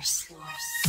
force.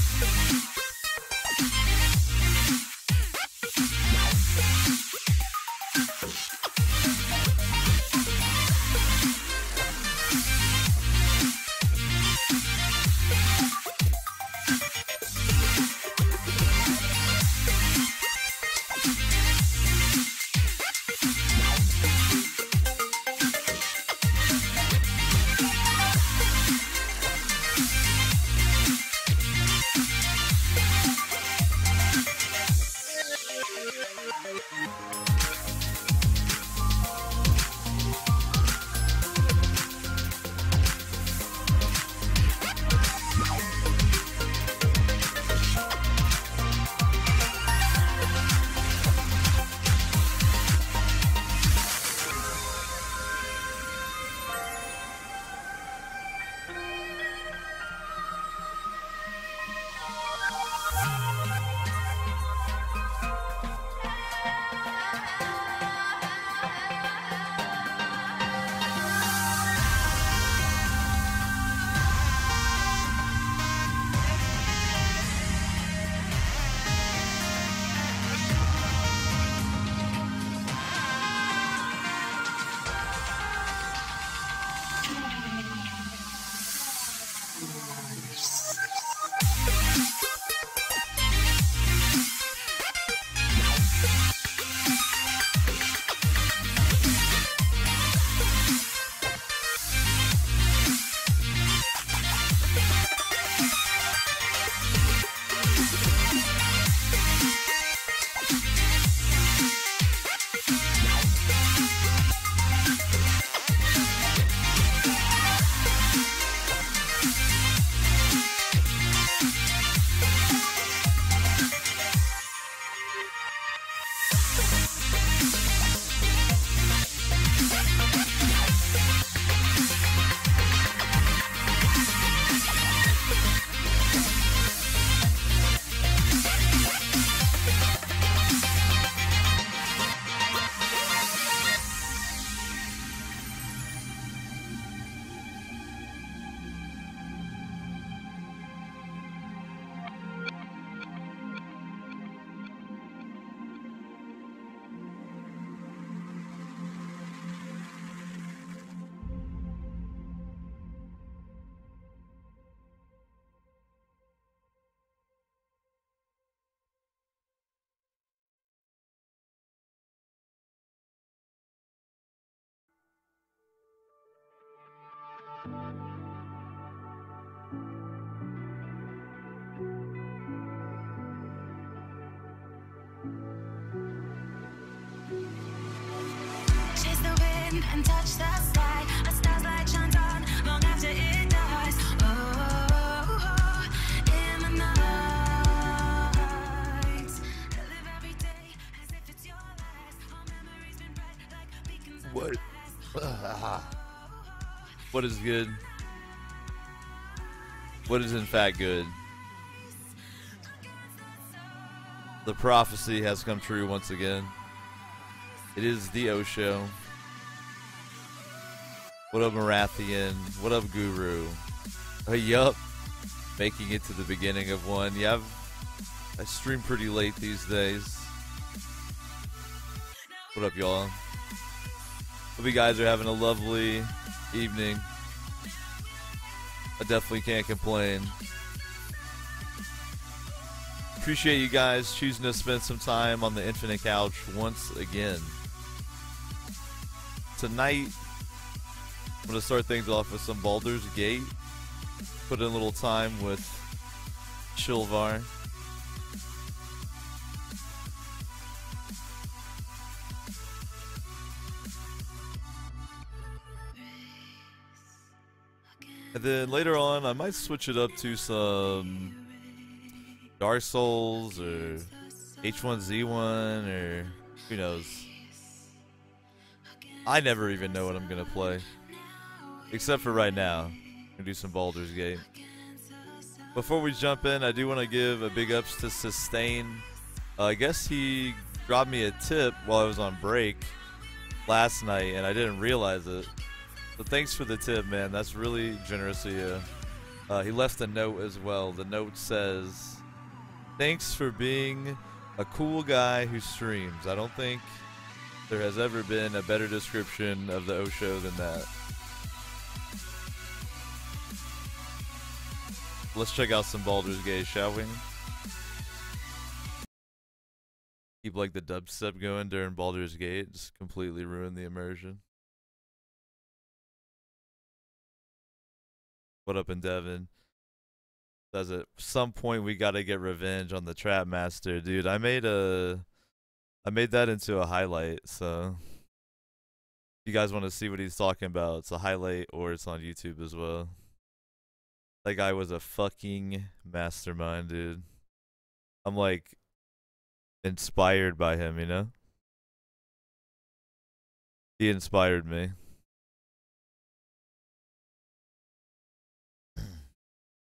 And touch the sky, a star's light shines on long after it dies. Oh, in the night, I live every day as if it's your last. All memories been bright like beacons of What? glass. What is good? What is in fact good? The prophecy has come true once again. It is the O Show. What up, Marathian? What up, Guru? Yup. Making it to the beginning of one. Yeah, I stream pretty late these days. What up, y'all? Hope you guys are having a lovely evening. I definitely can't complain. Appreciate you guys choosing to spend some time on the Infinite Couch once again. Tonight, I'm going to start things off with some Baldur's Gate. Put in a little time with Chillvar. And then later on, I might switch it up to some Dark Souls or H1Z1 or who knows. I never even know what I'm going to play. Except for right now. I'm going to do some Baldur's Gate. Before we jump in, I do want to give a big ups to Sustain. I guess he dropped me a tip while I was on break last night, and I didn't realize it. So thanks for the tip, man. That's really generous of you. He left a note as well. The note says, "Thanks for being a cool guy who streams. I don't think there has ever been a better description of the O Show than that." Let's check out some Baldur's Gate, shall we? Keep like the dubstep going during Baldur's Gate. Just completely ruin the immersion. What up in Devon? Says at some point we gotta get revenge on the Trap Master, dude. I made that into a highlight, so if you guys want to see what he's talking about, it's a highlight or it's on YouTube as well. That guy was a fucking mastermind, dude. I'm like inspired by him, you know? He inspired me.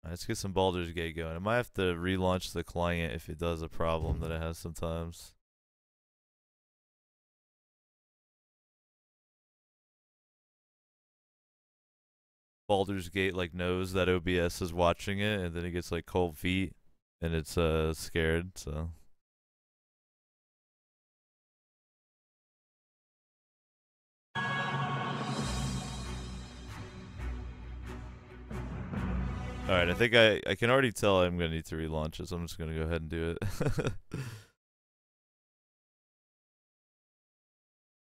Let's get some Baldur's Gate going. I might have to relaunch the client if it does a problem that it has sometimes. Baldur's Gate like knows that OBS is watching it, and then it gets like cold feet, and it's scared. So all right, I think I can already tell I'm gonna need to relaunch it, so I'm just gonna go ahead and do it.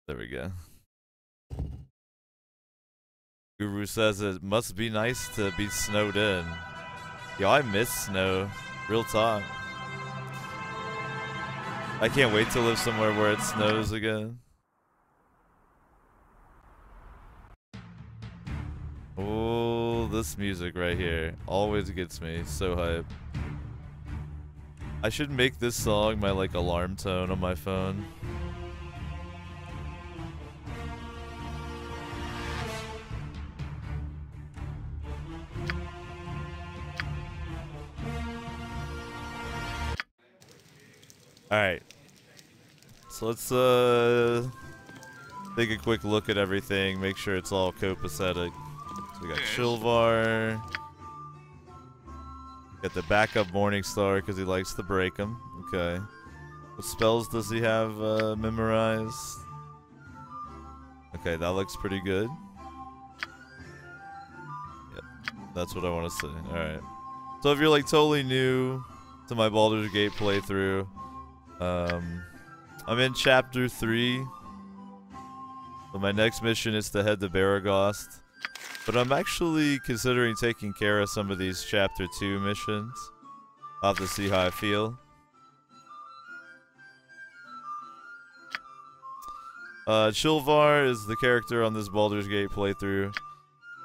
There we go. Guru says it must be nice to be snowed in. Yo, I miss snow. Real talk. I can't wait to live somewhere where it snows again. Oh, this music right here always gets me so hype. I should make this song my like alarm tone on my phone. Alright. So let's take a quick look at everything, make sure it's all copacetic. So we got Chillvar. Got the backup Morningstar because he likes to break them. Okay. What spells does he have memorized? Okay, that looks pretty good. Yep, that's what I want to see. Alright. So if you're like totally new to my Baldur's Gate playthrough, I'm in chapter 3. So my next mission is to head to Baragost. But I'm actually considering taking care of some of these chapter 2 missions. I'll have to see how I feel. Chillvar is the character on this Baldur's Gate playthrough.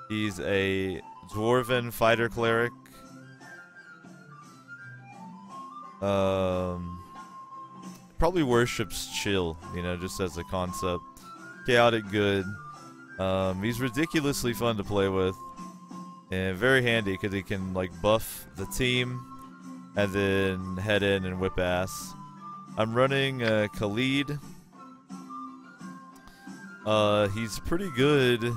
He's a dwarven fighter cleric. Probably worships chill, you know, just as a concept. Chaotic good. He's ridiculously fun to play with. And very handy because he can like buff the team and then head in and whip ass. I'm running Khalid. He's pretty good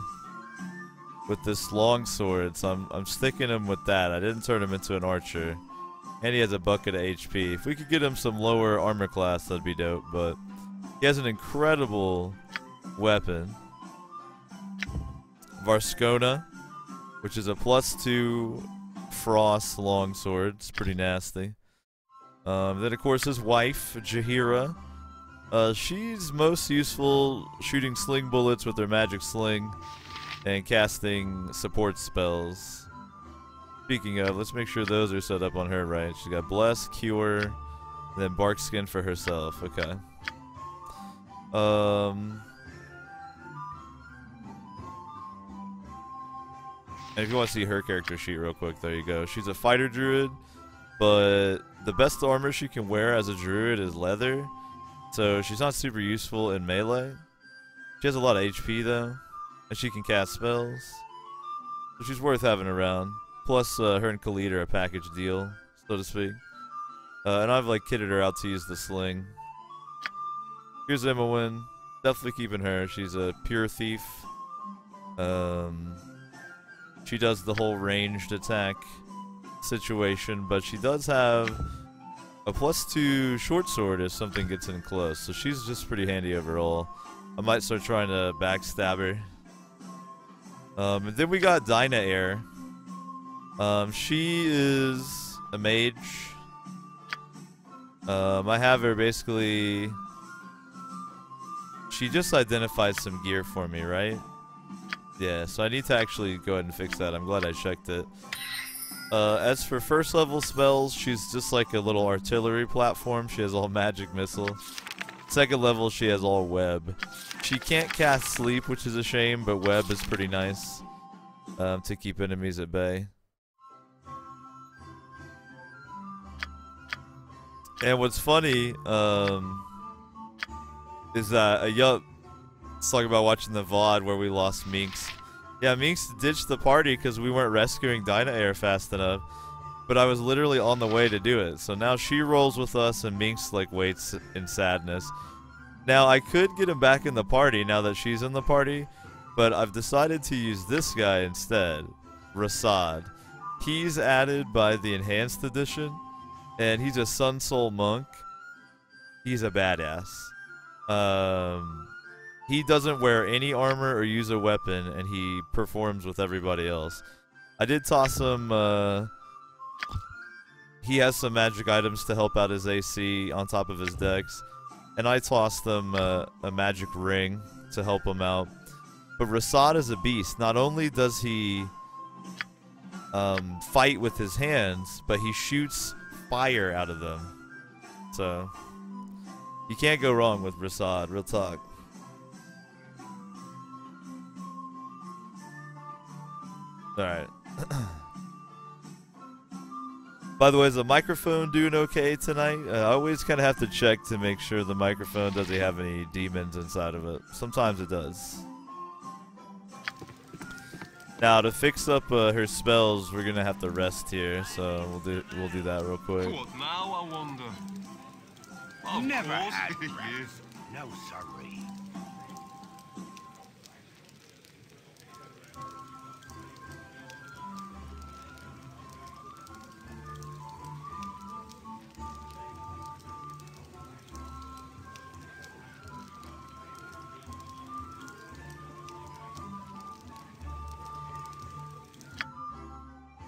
with this longsword, so I'm sticking him with that. I didn't turn him into an archer. And he has a bucket of HP. If we could get him some lower armor class, that'd be dope. But he has an incredible weapon. Varskona, which is a +2 frost longsword. It's pretty nasty. Then, of course, his wife, Jaheira. She's most useful shooting sling bullets with her magic sling and casting support spells. Speaking of, let's make sure those are set up on her right. She's got Bless, Cure, and then Bark Skin for herself. Okay. And if you want to see her character sheet real quick, there you go. She's a fighter druid, but the best armor she can wear as a druid is leather. So she's not super useful in melee. She has a lot of HP though, and she can cast spells. So she's worth having around. Plus, her and Khalid are a package deal, so to speak. And I've like kitted her out to use the sling. Here's she does the whole ranged attack situation, but she does have a +2 short sword if something gets in close, so she's just pretty handy overall. I might start trying to backstab her. And then we got Dyna Air. She is a mage. I have her basically... She just identified some gear for me, right? Yeah, so I need to actually go ahead and fix that. I'm glad I checked it. As for first level spells, she's just like a little artillery platform. She has all magic missile. Second level, she has all web. She can't cast sleep, which is a shame, but web is pretty nice to keep enemies at bay. And what's funny is that yup, let's talk about watching the VOD where we lost Minx. Yeah, Minx ditched the party because we weren't rescuing Dyna Air fast enough. But I was literally on the way to do it. So now she rolls with us and Minx like waits in sadness. Now I could get him back in the party now that she's in the party, but I've decided to use this guy instead, Rasad. He's added by the Enhanced Edition, and he's a Sun Soul Monk. He's a badass. He doesn't wear any armor or use a weapon, and he performs with everybody else. I did toss him, he has some magic items to help out his AC on top of his dex, and I tossed him a magic ring to help him out. But Rasad is a beast. Not only does he fight with his hands, but he shoots fire out of them. So, you can't go wrong with Rasad, real talk. Alright. By the way, is the microphone doing okay tonight? I always kind of have to check to make sure the microphone doesn't have any demons inside of it. Sometimes it does. Now, to fix up her spells, we're gonna have to rest here, so we'll do that real quick. What now, I wonder? Of Never course had it rest. is. No, sorry.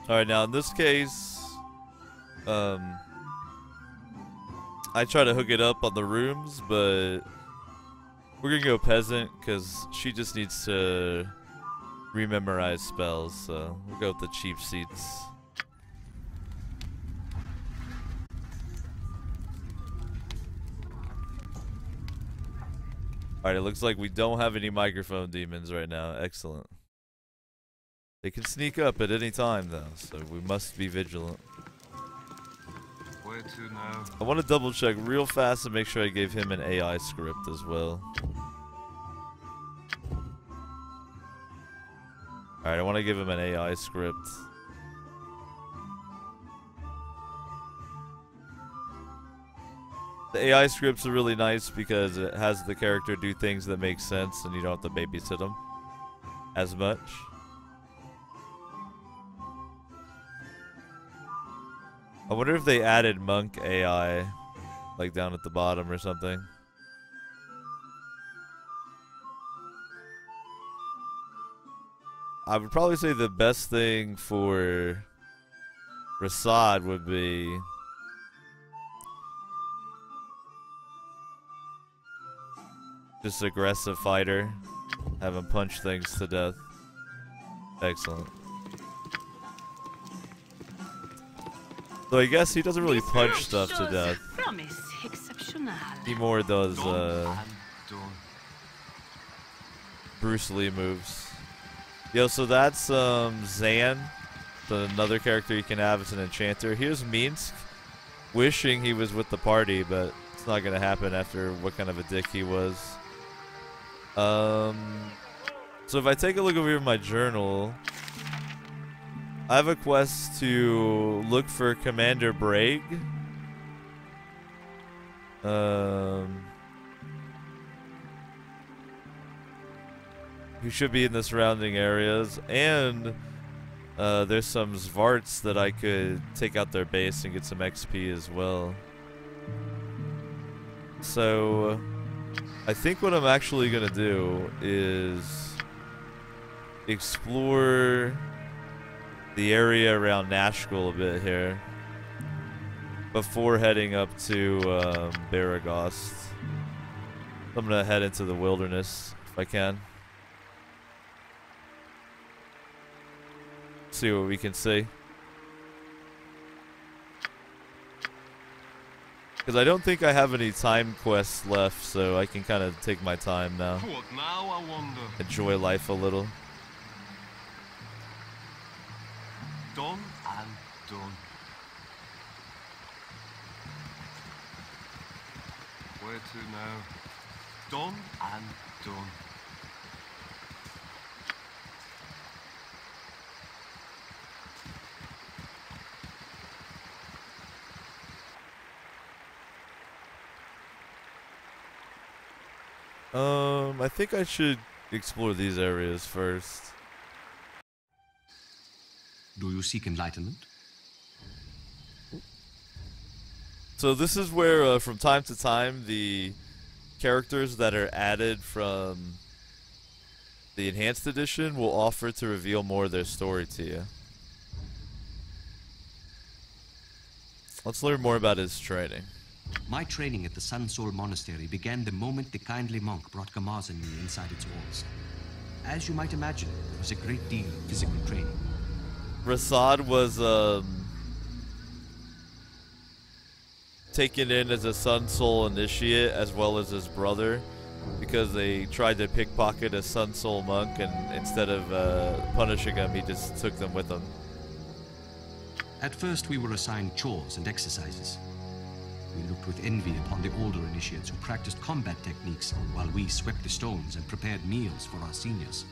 Alright, now in this case, I try to hook it up on the rooms, but we're gonna go peasant because she just needs to rememorize spells, so we'll go with the cheap seats. Alright, it looks like we don't have any microphone demons right now. Excellent. They can sneak up at any time, though, so we must be vigilant. Where to now? I want to double check real fast and make sure I gave him an AI script as well. Alright, I want to give him an AI script. The AI scripts are really nice because it has the character do things that make sense and you don't have to babysit them as much. I wonder if they added monk AI, like down at the bottom or something. I would probably say the best thing for Rasad would be just aggressive fighter, have him punch things to death. Excellent. So I guess he doesn't really punch stuff to death. He more does Bruce Lee moves. Yo, so that's Zan, another character you can have as an enchanter. Here's Minsk, wishing he was with the party, but it's not gonna happen after what kind of a dick he was. So if I take a look over here in my journal, I have a quest to look for Commander Bragg. Who should be in the surrounding areas, and There's some Zvarts that I could take out their base and get some XP as well. So I think what I'm actually gonna do is explore the area around Nashkel a bit here before heading up to Baragost. I'm gonna head into the wilderness if I can. See what we can see. Because I don't think I have any time quests left, so I can kind of take my time now. What now, I wonder? Enjoy life a little. Done and done. Where to now? Done and done. I think I should explore these areas first. Do you seek enlightenment? So this is where, from time to time, the characters that are added from the Enhanced Edition will offer to reveal more of their story to you. Let's learn more about his training. My training at the Sun Soul Monastery began the moment the kindly monk brought Gamaz and me inside its walls. As you might imagine, there was a great deal of physical training. Rasad was taken in as a Sun Soul initiate as well as his brother because they tried to pickpocket a Sun Soul monk, and instead of punishing him, he just took them with him. At first we were assigned chores and exercises. We looked with envy upon the older initiates who practiced combat techniques while we swept the stones and prepared meals for our seniors.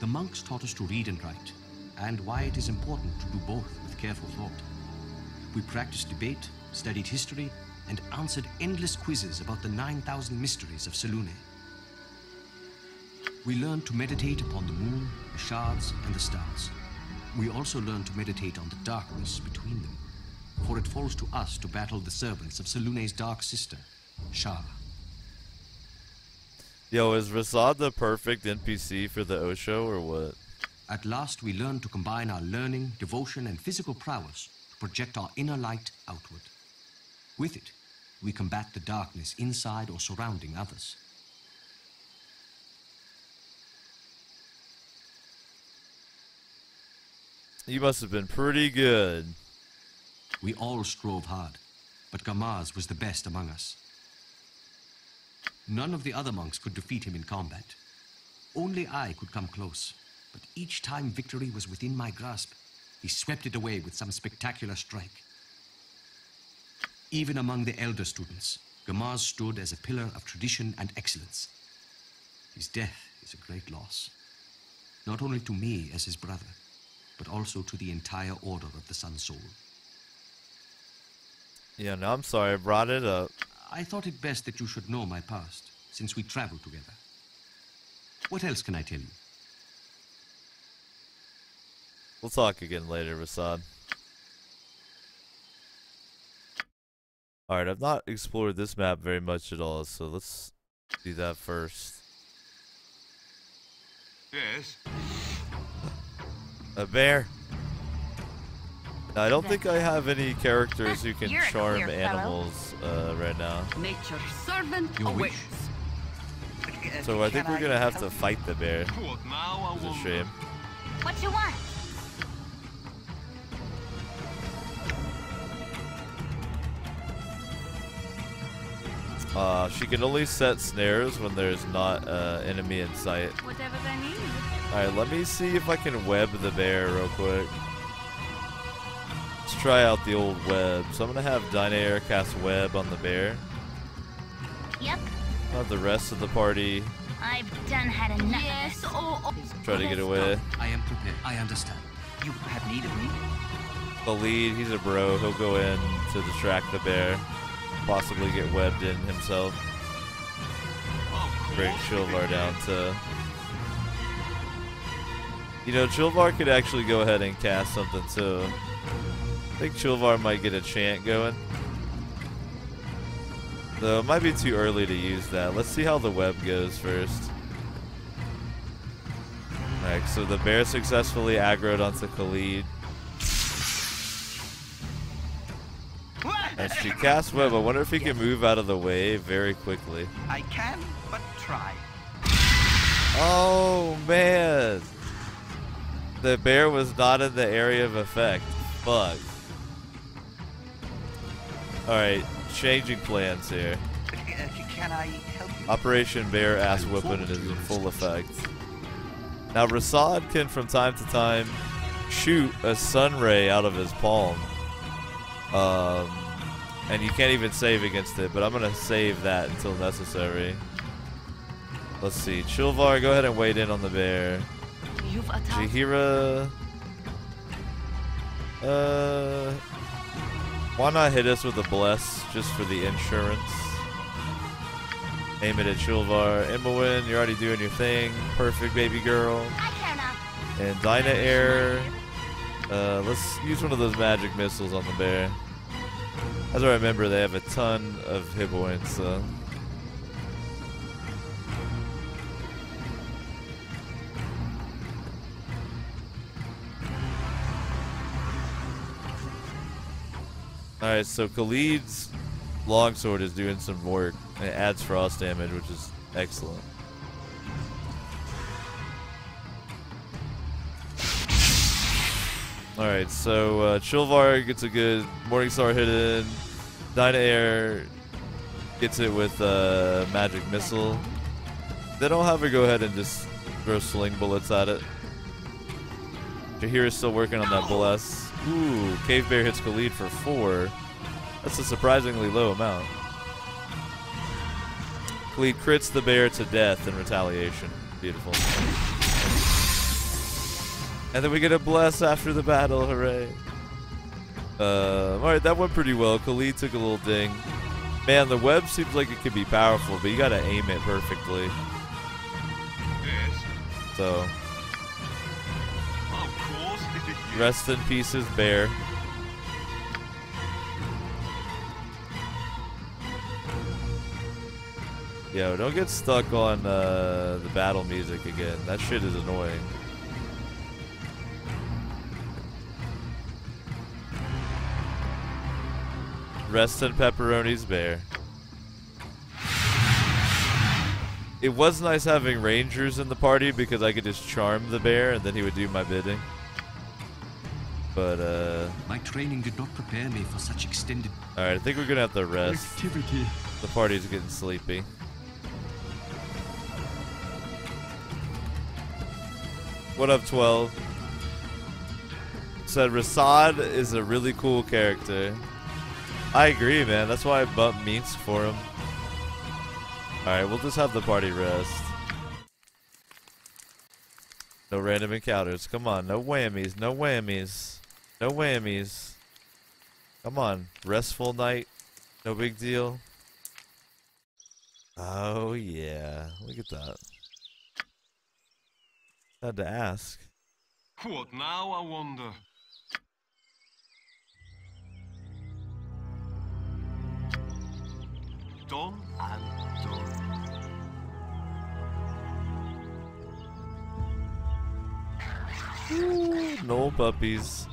The monks taught us to read and write, and why it is important to do both with careful thought. We practiced debate, studied history, and answered endless quizzes about the 9,000 mysteries of Selûne. We learned to meditate upon the moon, the shards, and the stars. We also learned to meditate on the darkness between them, for it falls to us to battle the servants of Selûne's dark sister, Shah. Yo, is Rasad the perfect NPC for the Osho or what? At last we learned to combine our learning, devotion, and physical prowess to project our inner light outward. With it, we combat the darkness inside or surrounding others. You must have been pretty good. We all strove hard, but Gamaz was the best among us. None of the other monks could defeat him in combat. Only I could come close, but each time victory was within my grasp, he swept it away with some spectacular strike. Even among the elder students, Gamaz stood as a pillar of tradition and excellence. His death is a great loss, not only to me as his brother, but also to the entire Order of the Sun Soul. Yeah, no, I'm sorry I brought it up. I thought it best that you should know my past, since we traveled together. What else can I tell you? We'll talk again later, Rasad. Alright, I've not explored this map very much at all, so let's do that first. Yes. A bear. Now, I don't think I have any characters who can You're a charm queer fellow. animals right now. Nature's servant Your awaits. wish. So I think we're gonna have to fight the bear. What now, I It's a wonder? shame. What you want? She can only set snares when there's not enemy in sight. Whatever they need. Alright, let me see if I can web the bear real quick. Let's try out the old web. So I'm gonna have Dynair cast web on the bear. Yep. I'll have the rest of the party I've done had enough. Yes, oh. try to get away. I am prepared. I understand. You have need of me? The lead, he's a bro. He'll go in to distract the bear. Possibly get webbed in himself. Of Bring course. Shilvar down to You know, Chillvar could actually go ahead and cast something too. I think Chillvar might get a chant going. Though it might be too early to use that. Let's see how the web goes first. Alright, so the bear successfully aggroed onto Khalid. As she casts web, I wonder if he can move out of the way very quickly. I can, but try. Oh man! The bear was not in the area of effect. Fuck. Alright, changing plans here. Can I help you? Operation Bear Ass Whooping is in full effect. Now Rasad can from time to time shoot a sun ray out of his palm. And you can't even save against it, but I'm gonna save that until necessary. Let's see. Chillvar, go ahead and wade in on the bear. You've attacked. Jahira, why not hit us with a bless just for the insurance? Aim it at Chillvar. Imawin, you're already doing your thing. Perfect, baby girl. I care now. And Dyna Air. Let's use one of those magic missiles on the bear. As I remember, they have a ton of hit points, so. Alright, so Khalid's longsword is doing some work, and it adds frost damage, which is excellent. Alright, so Chillvar gets a good Morningstar hit in. Dyna Air gets it with magic missile. Then I'll have her go ahead and just throw sling bullets at it. Jahira's still working on that bless. Ooh, Cave Bear hits Khalid for 4. That's a surprisingly low amount. Khalid crits the bear to death in retaliation. Beautiful. And then we get a bless after the battle, hooray. Alright, that went pretty well. Khalid took a little ding. Man, the web seems like it could be powerful, but you gotta aim it perfectly. Yes. So, Of course. rest in pieces, bear. Yo, don't get stuck on the battle music again. That shit is annoying. Rest in pepperoni's bear. It was nice having rangers in the party because I could just charm the bear and then he would do my bidding. But My training did not prepare me for such extended alright, I think we're gonna have to rest. activity. The party's getting sleepy. What up, 12? Said Rasad is a really cool character. I agree, man. That's why I bumped meats for him. Alright, we'll just have the party rest. No random encounters. Come on, no whammies, no whammies. No whammies. Come on, restful night. No big deal. Oh, yeah. Look at that. Had to ask. What now, I wonder? Done and done. Ooh, no puppies.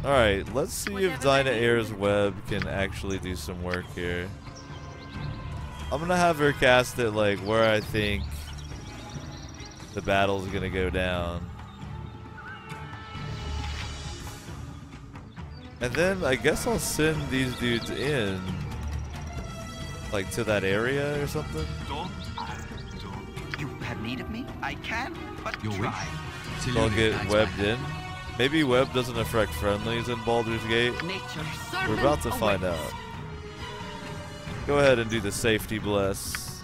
Alright, let's see if Dyna Air's web can actually do some work here. I'm gonna have her cast it like where I think the battle's gonna go down. And then I guess I'll send these dudes in like to that area or something. Done and done. You have need of me? I can, but Your wish. try. So I'll get webbed in. Maybe web doesn't affect friendlies in Baldur's Gate. Nature's We're servant about to find awaits. out. Go ahead and do the safety bless.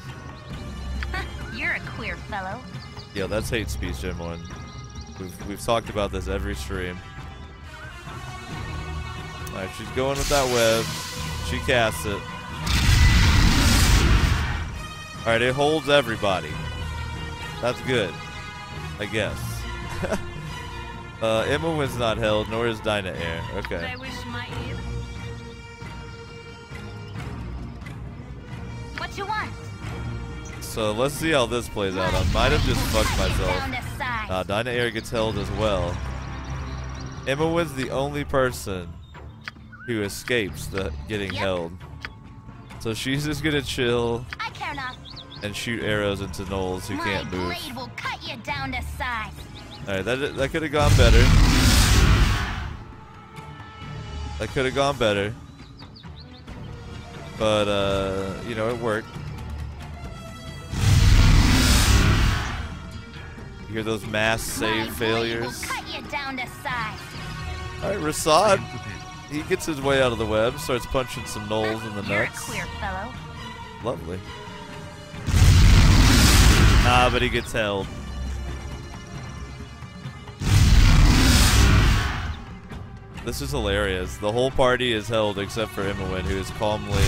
You're a queer fellow. Yeah, that's hate speech, Gen 1. We've talked about this every stream. Alright, she's going with that web. She casts it. Alright, it holds everybody. That's good. I guess. Imowen's not held, nor is Dyna Air. Okay. I wish my ear. What you want? So let's see how this plays out. I might have just fucked myself. Down to size. Dyna Air gets held as well. Imowen's the only person who escapes the getting held. So she's just gonna chill I care not. and shoot arrows into gnolls who can't move. My blade will cut you down to size. Alright, that could have gone better. That could have gone better. But, you know, it worked. You hear those mass save failures? Will cut you down to size. Alright, Rasad, he gets his way out of the web, starts punching some gnolls in the You're a nuts. queer fellow. Lovely. Nah, but he gets held. This is hilarious. The whole party is held except for Imowen, who is calmly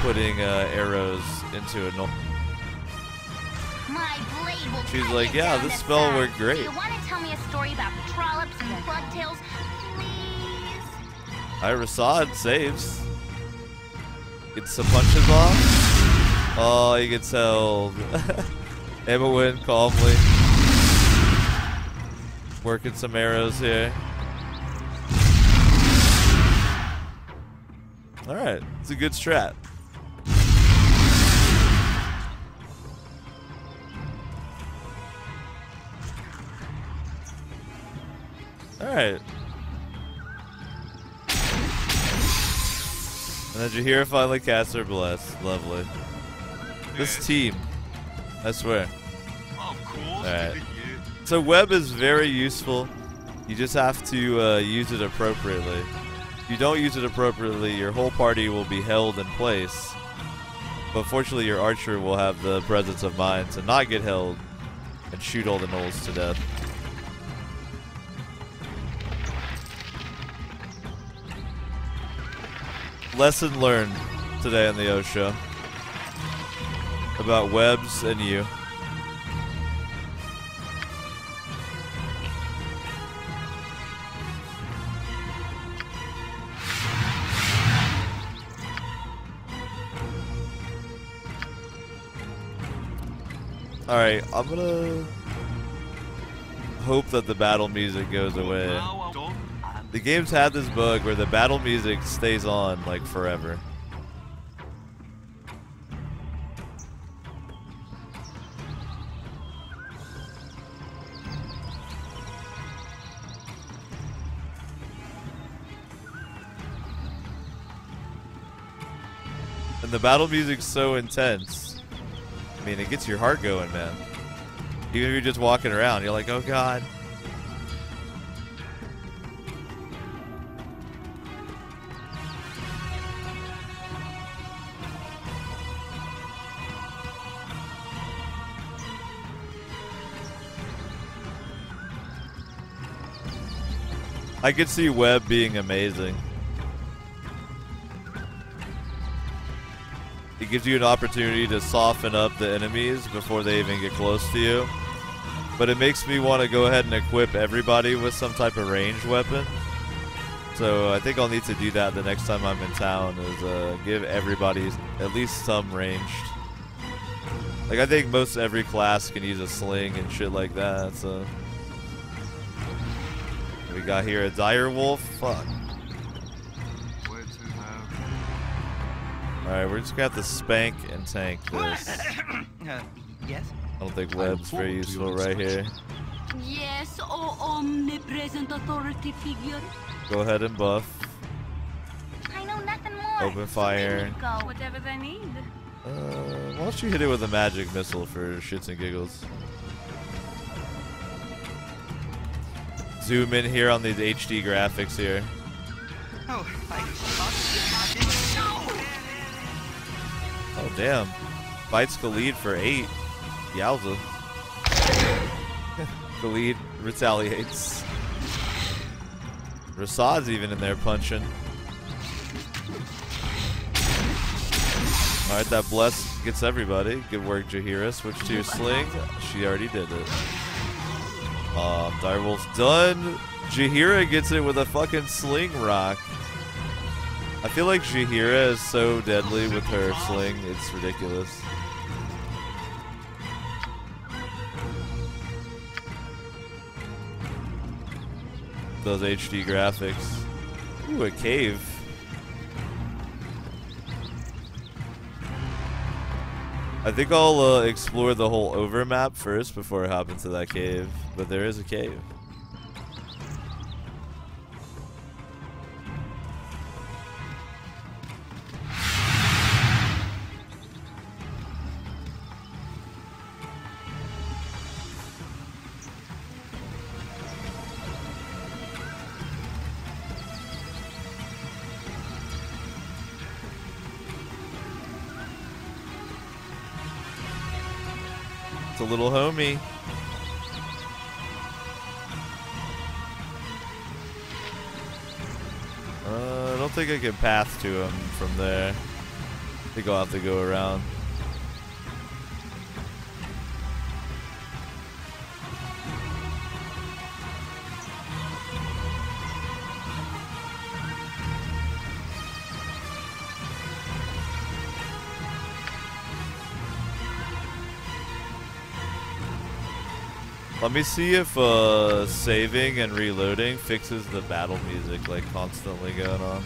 putting arrows into a gnoll. My blade will She's cut like, you yeah, down this to spell size. worked great. Do you want to tell me a story about trollops and bugtails? Please? Alright, Rasad saves. Gets some punches off. Oh, he gets held. Imowen calmly working some arrows here. Alright, it's a good strat. Alright. And then Jaheira finally casts her bless. Lovely. This team, I swear. Of course. Alright. Yeah. So web is very useful. You just have to use it appropriately. If you don't use it appropriately, your whole party will be held in place. But fortunately, your archer will have the presence of mind to not get held and shoot all the gnolls to death. Lesson learned today on the O Show about webs and you. Alright, I'm gonna hope that the battle music goes away. Now I'm done. The game's had this bug where the battle music stays on like forever. And the battle music's so intense. I mean, it gets your heart going, man. Even if you're just walking around, you're like, oh god. I could see web being amazing. It gives you an opportunity to soften up the enemies before they even get close to you. But it makes me want to go ahead and equip everybody with some type of ranged weapon. So I think I'll need to do that the next time I'm in town, is give everybody at least some ranged. Like, I think most every class can use a sling and shit like that, so... We got here a dire wolf. Fuck. Where to now? Alright, we're just gonna have to spank and tank this. Yes? I don't think web's very useful right here. Yes, oh omnipresent authority figure. Go ahead and buff. I know nothing more. Open fire. Go. Whatever they need. Why don't you hit it with a magic missile for shits and giggles? Zoom in here on these HD graphics here. Oh, Oh damn. Bites Khalid for 8. Yowza. Khalid retaliates. Rasad's even in there punching. Alright, that bless gets everybody. Good work, Jahira. Switch to your sling. She already did it. Direwolf's done. Jahira gets it with a fucking sling rock. I feel like Jahira is so deadly with her sling, it's ridiculous. Those HD graphics. Ooh, a cave. I think I'll explore the whole overmap first before I hop into that cave, but there is a cave. A little homie. I don't think I can path to him from there. I think I'll have to go around. Let me see if saving and reloading fixes the battle music like constantly going on.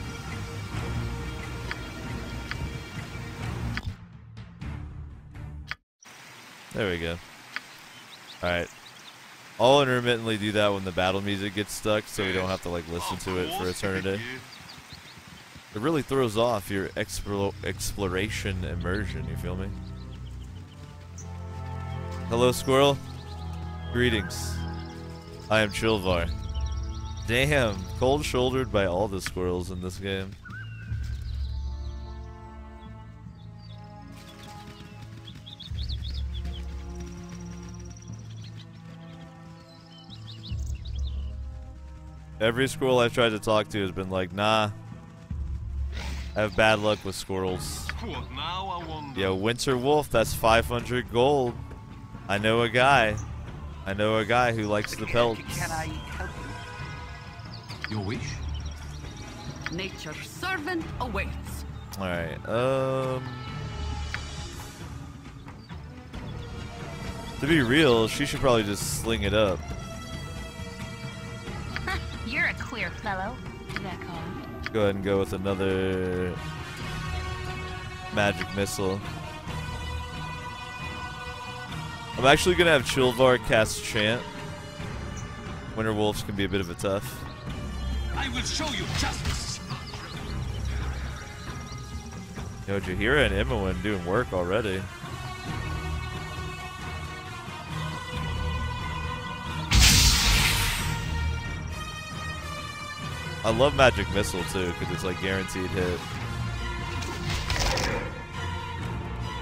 There we go. Alright. I'll intermittently do that when the battle music gets stuck so we don't have to like listen to it for eternity. It really throws off your exploration immersion, you feel me? Hello, squirrel. Greetings. I am Chillvar. Damn, cold-shouldered by all the squirrels in this game. Every squirrel I've tried to talk to has been like, nah. I have bad luck with squirrels. What now, I wonder? Yo, Winter Wolf, that's 500 gold. I know a guy. I know a guy who likes the pelts. Can I help you? Your wish? Nature's servant awaits. Alright, to be real, she should probably just sling it up. You're a queer fellow. That call. Go ahead and go with another magic missile. I'm actually gonna have Chillvar cast Chant. Winter Wolves can be a bit of a tough. I will show you justice. Yo, Jahira and Imowen doing work already. I love Magic Missile too, because it's like guaranteed hit.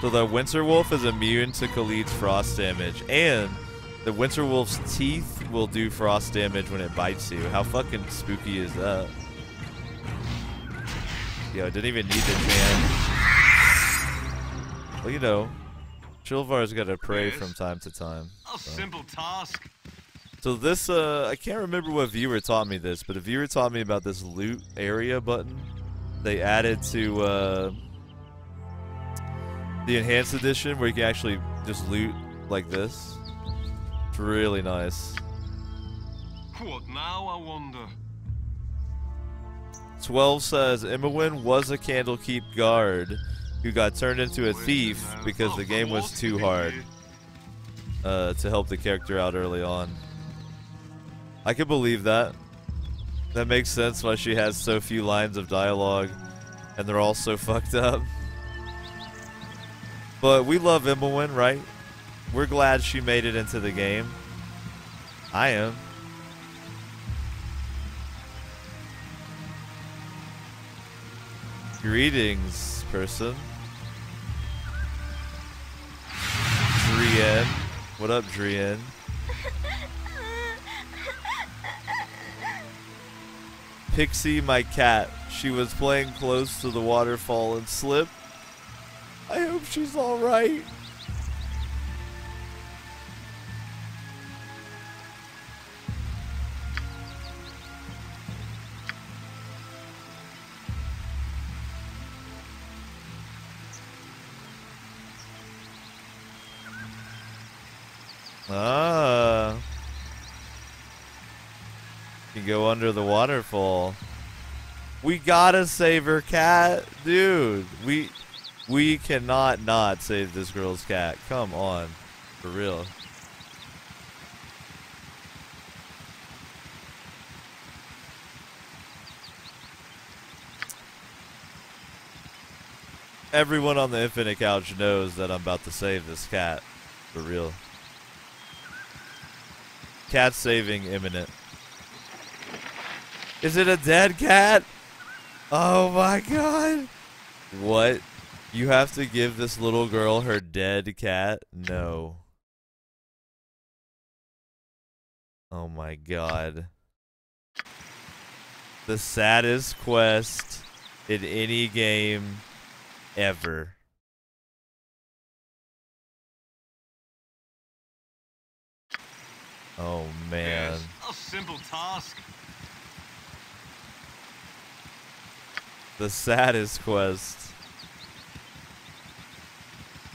So the Winter Wolf is immune to Khalid's frost damage, and the Winter Wolf's teeth will do frost damage when it bites you. How fucking spooky is that? Yo, didn't even need the chant. Well, you know, Chillvar's got to pray from time to time. A simple task. So this, I can't remember what viewer taught me this, but a viewer taught me about this loot area button they added to the enhanced edition where you can actually just loot like this. It's really nice. What now, I wonder? 12 says Imowen was a Candlekeep guard who got turned into a thief because the game was too hard to help the character out early on. I can believe that. That makes sense why she has so few lines of dialogue and they're all so fucked up. But we love Imowen, right? We're glad she made it into the game. I am. Greetings, person. Drian. What up, Drian? Pixie, my cat. She was playing close to the waterfall and slipped. I hope she's alright. Ah. You can go under the waterfall. We gotta save her cat. Dude, we cannot not save this girl's cat. Come on. For real. Everyone on the Infinite Couch knows that I'm about to save this cat. For real. Cat saving imminent. Is it a dead cat? Oh my god. What? You have to give this little girl her dead cat? No. Oh my god. The saddest quest in any game ever. Oh man. Yes, a simple task. The saddest quest.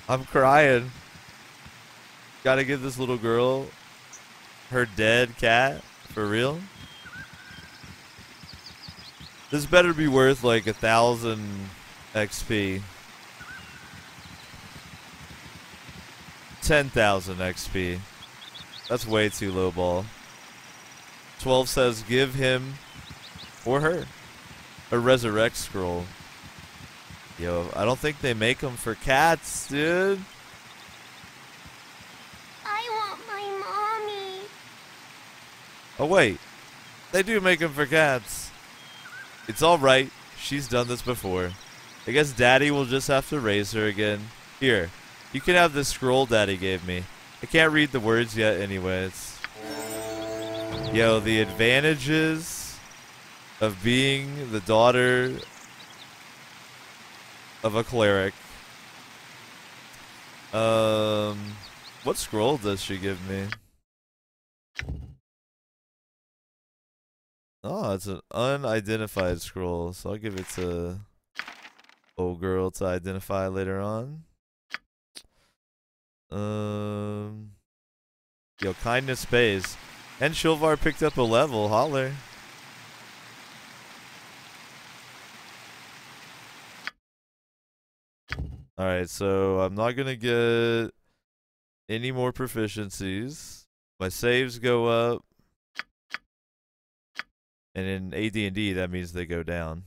I'm crying. Gotta give this little girl her dead cat? For real? This better be worth like 1,000 XP. 10,000 XP. That's way too low ball. 12 says give him or her a resurrect scroll. Yo, I don't think they make them for cats, dude. I want my mommy. Oh wait, they do make them for cats. It's alright, she's done this before. I guess daddy will just have to raise her again. Here, you can have this scroll daddy gave me. I can't read the words yet anyways. Yo, the advantages of being the daughter of a cleric. What scroll does she give me? Oh, it's an unidentified scroll, so I'll give it to old girl to identify later on. Yo, kindness pays. And Shilvar picked up a level. Holler. Alright, so I'm not gonna get any more proficiencies. My saves go up. And in AD&D, that means they go down.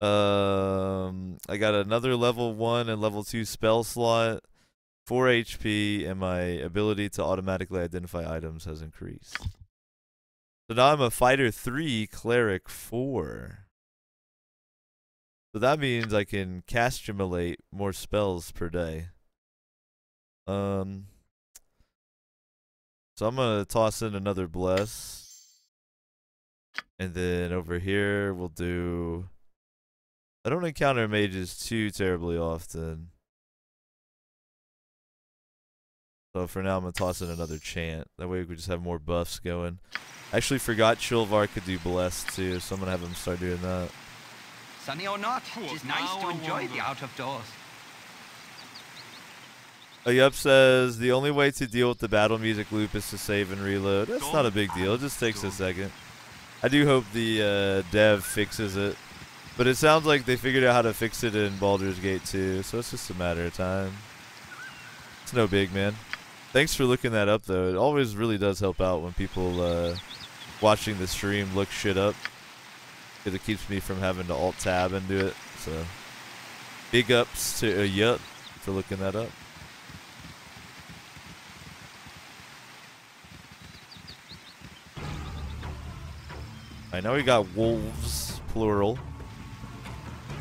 I got another level 1 and level 2 spell slot. 4 HP, and my ability to automatically identify items has increased. So now I'm a fighter 3, cleric 4. So that means I can cast Gemulate more spells per day. So I'm gonna toss in another bless. And then over here we'll do, I don't encounter mages too terribly often. So for now, I'm going to toss in another chant. That way we just have more buffs going. I actually forgot Chilvar could do Blessed too, so I'm going to have him start doing that. Sunny or not, it is nice to enjoy the out of doors. Yup says, the only way to deal with the battle music loop is to save and reload. That's not a big deal. It just takes a second. I do hope the dev fixes it. But it sounds like they figured out how to fix it in Baldur's Gate 2, so it's just a matter of time. It's no big, man. Thanks for looking that up, though. It always really does help out when people watching the stream look shit up. Because it keeps me from having to alt-tab and do it. So, big ups to Yut for looking that up. Alright, now we got wolves, plural.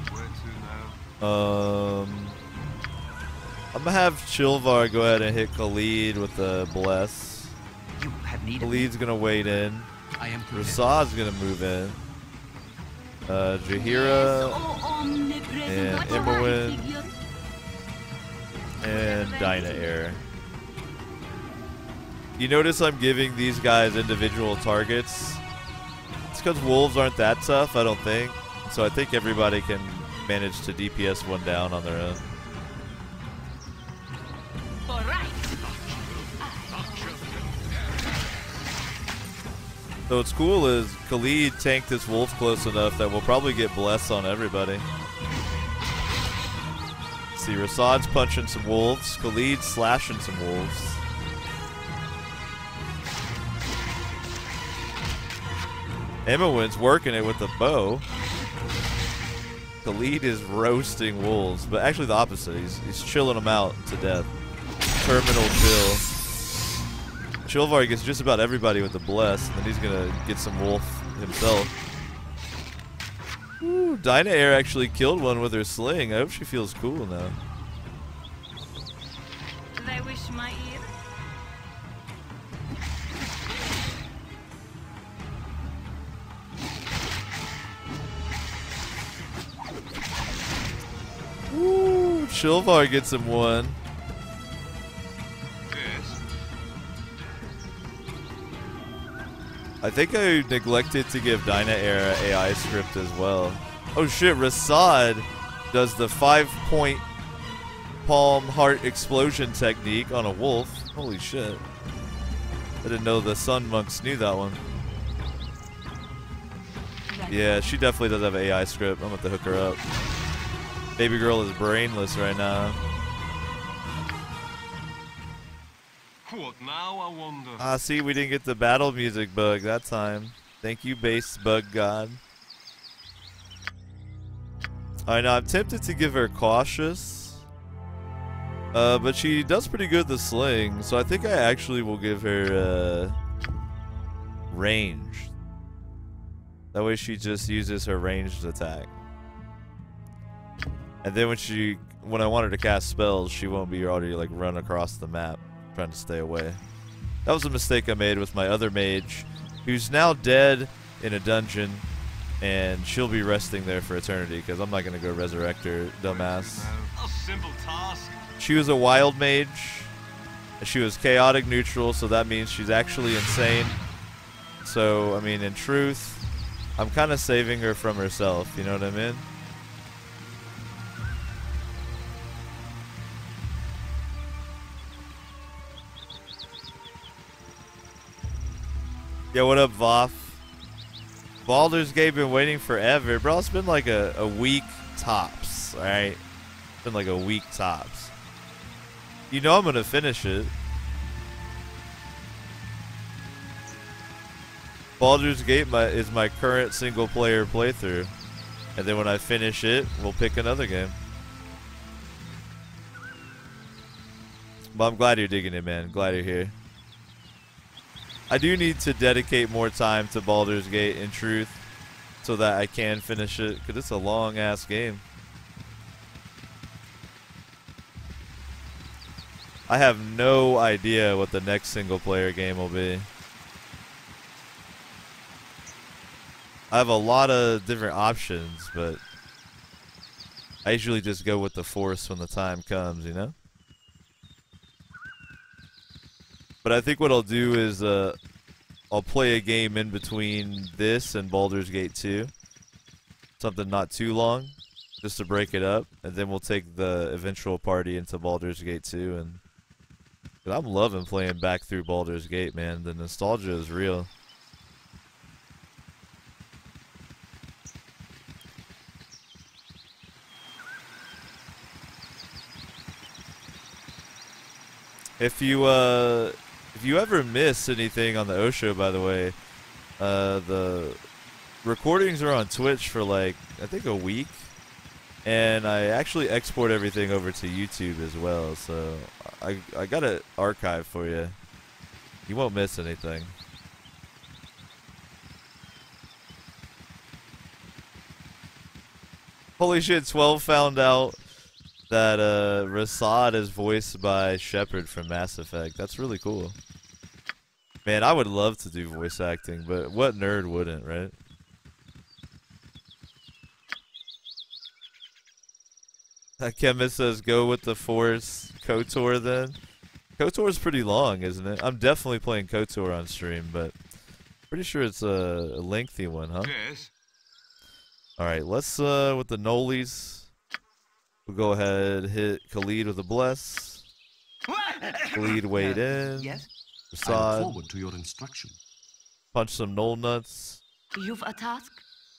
Where to now? I'm gonna have Chilvar go ahead and hit Khalid with the bless. You have need of Khalid's gonna wait in. I am prepared. Rasad's gonna move in. Jahira and Immerwin And Dyna Air. You notice I'm giving these guys individual targets. It's because wolves aren't that tough, I don't think. So I think everybody can manage to DPS one down on their own. All right. So what's cool is Khalid tanked this wolf close enough that we'll probably get bless on everybody. See, Rasad's punching some wolves, Khalid's slashing some wolves. Emmawin's working it with the bow. Khalid is roasting wolves, but actually the opposite. He's chilling them out to death. Terminal chill. Chillvar gets just about everybody with the bless, and then he's gonna get some wolf himself. Ooh, Dyna Air actually killed one with her sling. I hope she feels cool now. They wish my ear. Ooh, Chillvar gets him one. I think I neglected to give Dyna Air an AI script as well. Oh shit, Rasad does the 5-point palm heart explosion technique on a wolf. Holy shit. I didn't know the Sun Monks knew that one. Yeah, she definitely does have an AI script. I'm going to have to hook her up. Baby girl is brainless right now. What now, I wonder? Ah, see, we didn't get the battle music bug that time. Thank you, base bug god. Alright, now I'm tempted to give her cautious. But she does pretty good with the sling, so I think I actually will give her range. That way she just uses her ranged attack. And then when I want her to cast spells, she won't be already like run across the map trying to stay away. That was a mistake I made with my other mage, who's now dead in a dungeon, and she'll be resting there for eternity because I'm not gonna go resurrect her, dumbass. A simple task. She was a wild mage. She was chaotic neutral, so that means she's actually insane. So, I mean, in truth, I'm kind of saving her from herself, you know what I mean? Yo, what up, Voff? Baldur's Gate been waiting forever. Bro, it's been like a week tops, alright? It's been like a week tops. You know I'm gonna finish it. Baldur's Gate is my current single player playthrough. And then when I finish it, we'll pick another game. But I'm glad you're digging it, man. Glad you're here. I do need to dedicate more time to Baldur's Gate, in truth, so that I can finish it, because it's a long-ass game. I have no idea what the next single-player game will be. I have a lot of different options, but I usually just go with the Force when the time comes, you know? But I think what I'll do is I'll play a game in between this and Baldur's Gate 2. Something not too long, just to break it up. And then we'll take the eventual party into Baldur's Gate 2. And 'cause I'm loving playing back through Baldur's Gate, man. The nostalgia is real. If you ever miss anything on the O Show, by the way, the recordings are on Twitch for like, I think a week. And I actually export everything over to YouTube as well. So I got an archive for you. You won't miss anything. Holy shit, 12 found out that Rasad is voiced by Shepard from Mass Effect. That's really cool. Man, I would love to do voice acting, but what nerd wouldn't, right? Chemist says go with the Force KOTOR then. KOTOR's pretty long, isn't it? I'm definitely playing KOTOR on stream, but pretty sure it's a lengthy one, huh? Yes. Alright, let's with the Nolies. We'll go ahead hit Khalid with a bless. Khalid wade in. Yes? I look Assad. forward to your instruction. Punch some Knoll Nuts. You've a task?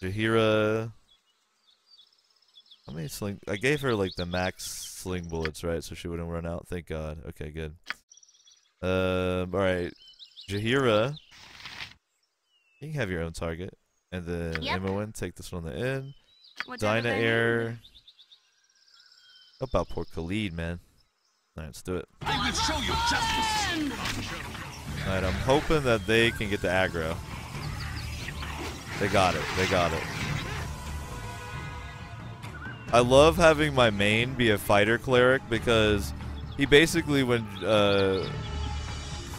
Jahira. How many sling? I gave her like the max sling bullets, right? So she wouldn't run out. Thank God. Okay, good. Alright. Jahira. You can have your own target. And then Yep. Imoen, take this one on the end. Whatever Dyna they Air. How about poor Khalid, man? Alright, let's do it. I will show you justice. Alright, I'm hoping that they can get the aggro. They got it. They got it. I love having my main be a fighter cleric because he basically, when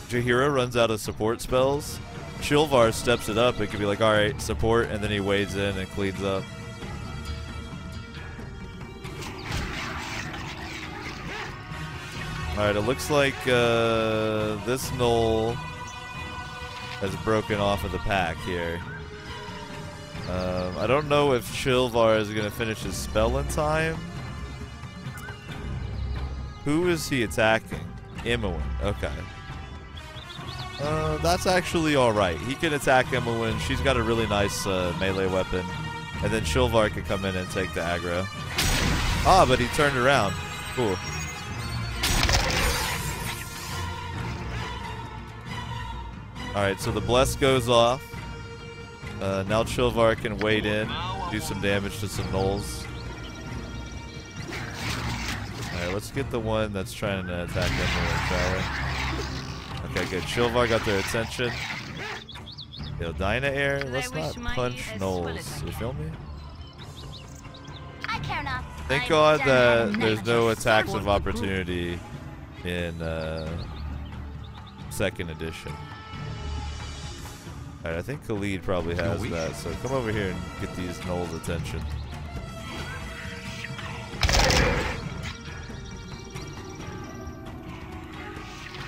Jahira runs out of support spells, Shilvar steps it up. It could be like, alright, support, and then he wades in and cleans up. Alright, it looks like this Knoll has broken off of the pack here. I don't know if Shilvar is going to finish his spell in time. Who is he attacking? Imoen. Okay. That's actually alright. He can attack Imoen. She's got a really nice melee weapon. And then Shilvar can come in and take the aggro. Ah, but he turned around. Cool. Alright, so the bless goes off. Now Shilvar can wade in, do some damage to some Knolls. Alright, let's get the one that's trying to attack Imoen, shall we? Okay, good. Shilvar got their attention. Yo, Dyna Air, let's not punch Knolls. You feel me? I care not. Thank I've God done that enough. there's no attacks of opportunity in 2nd edition. Alright, I think Khalid probably has that, so come over here and get these Knolls' attention.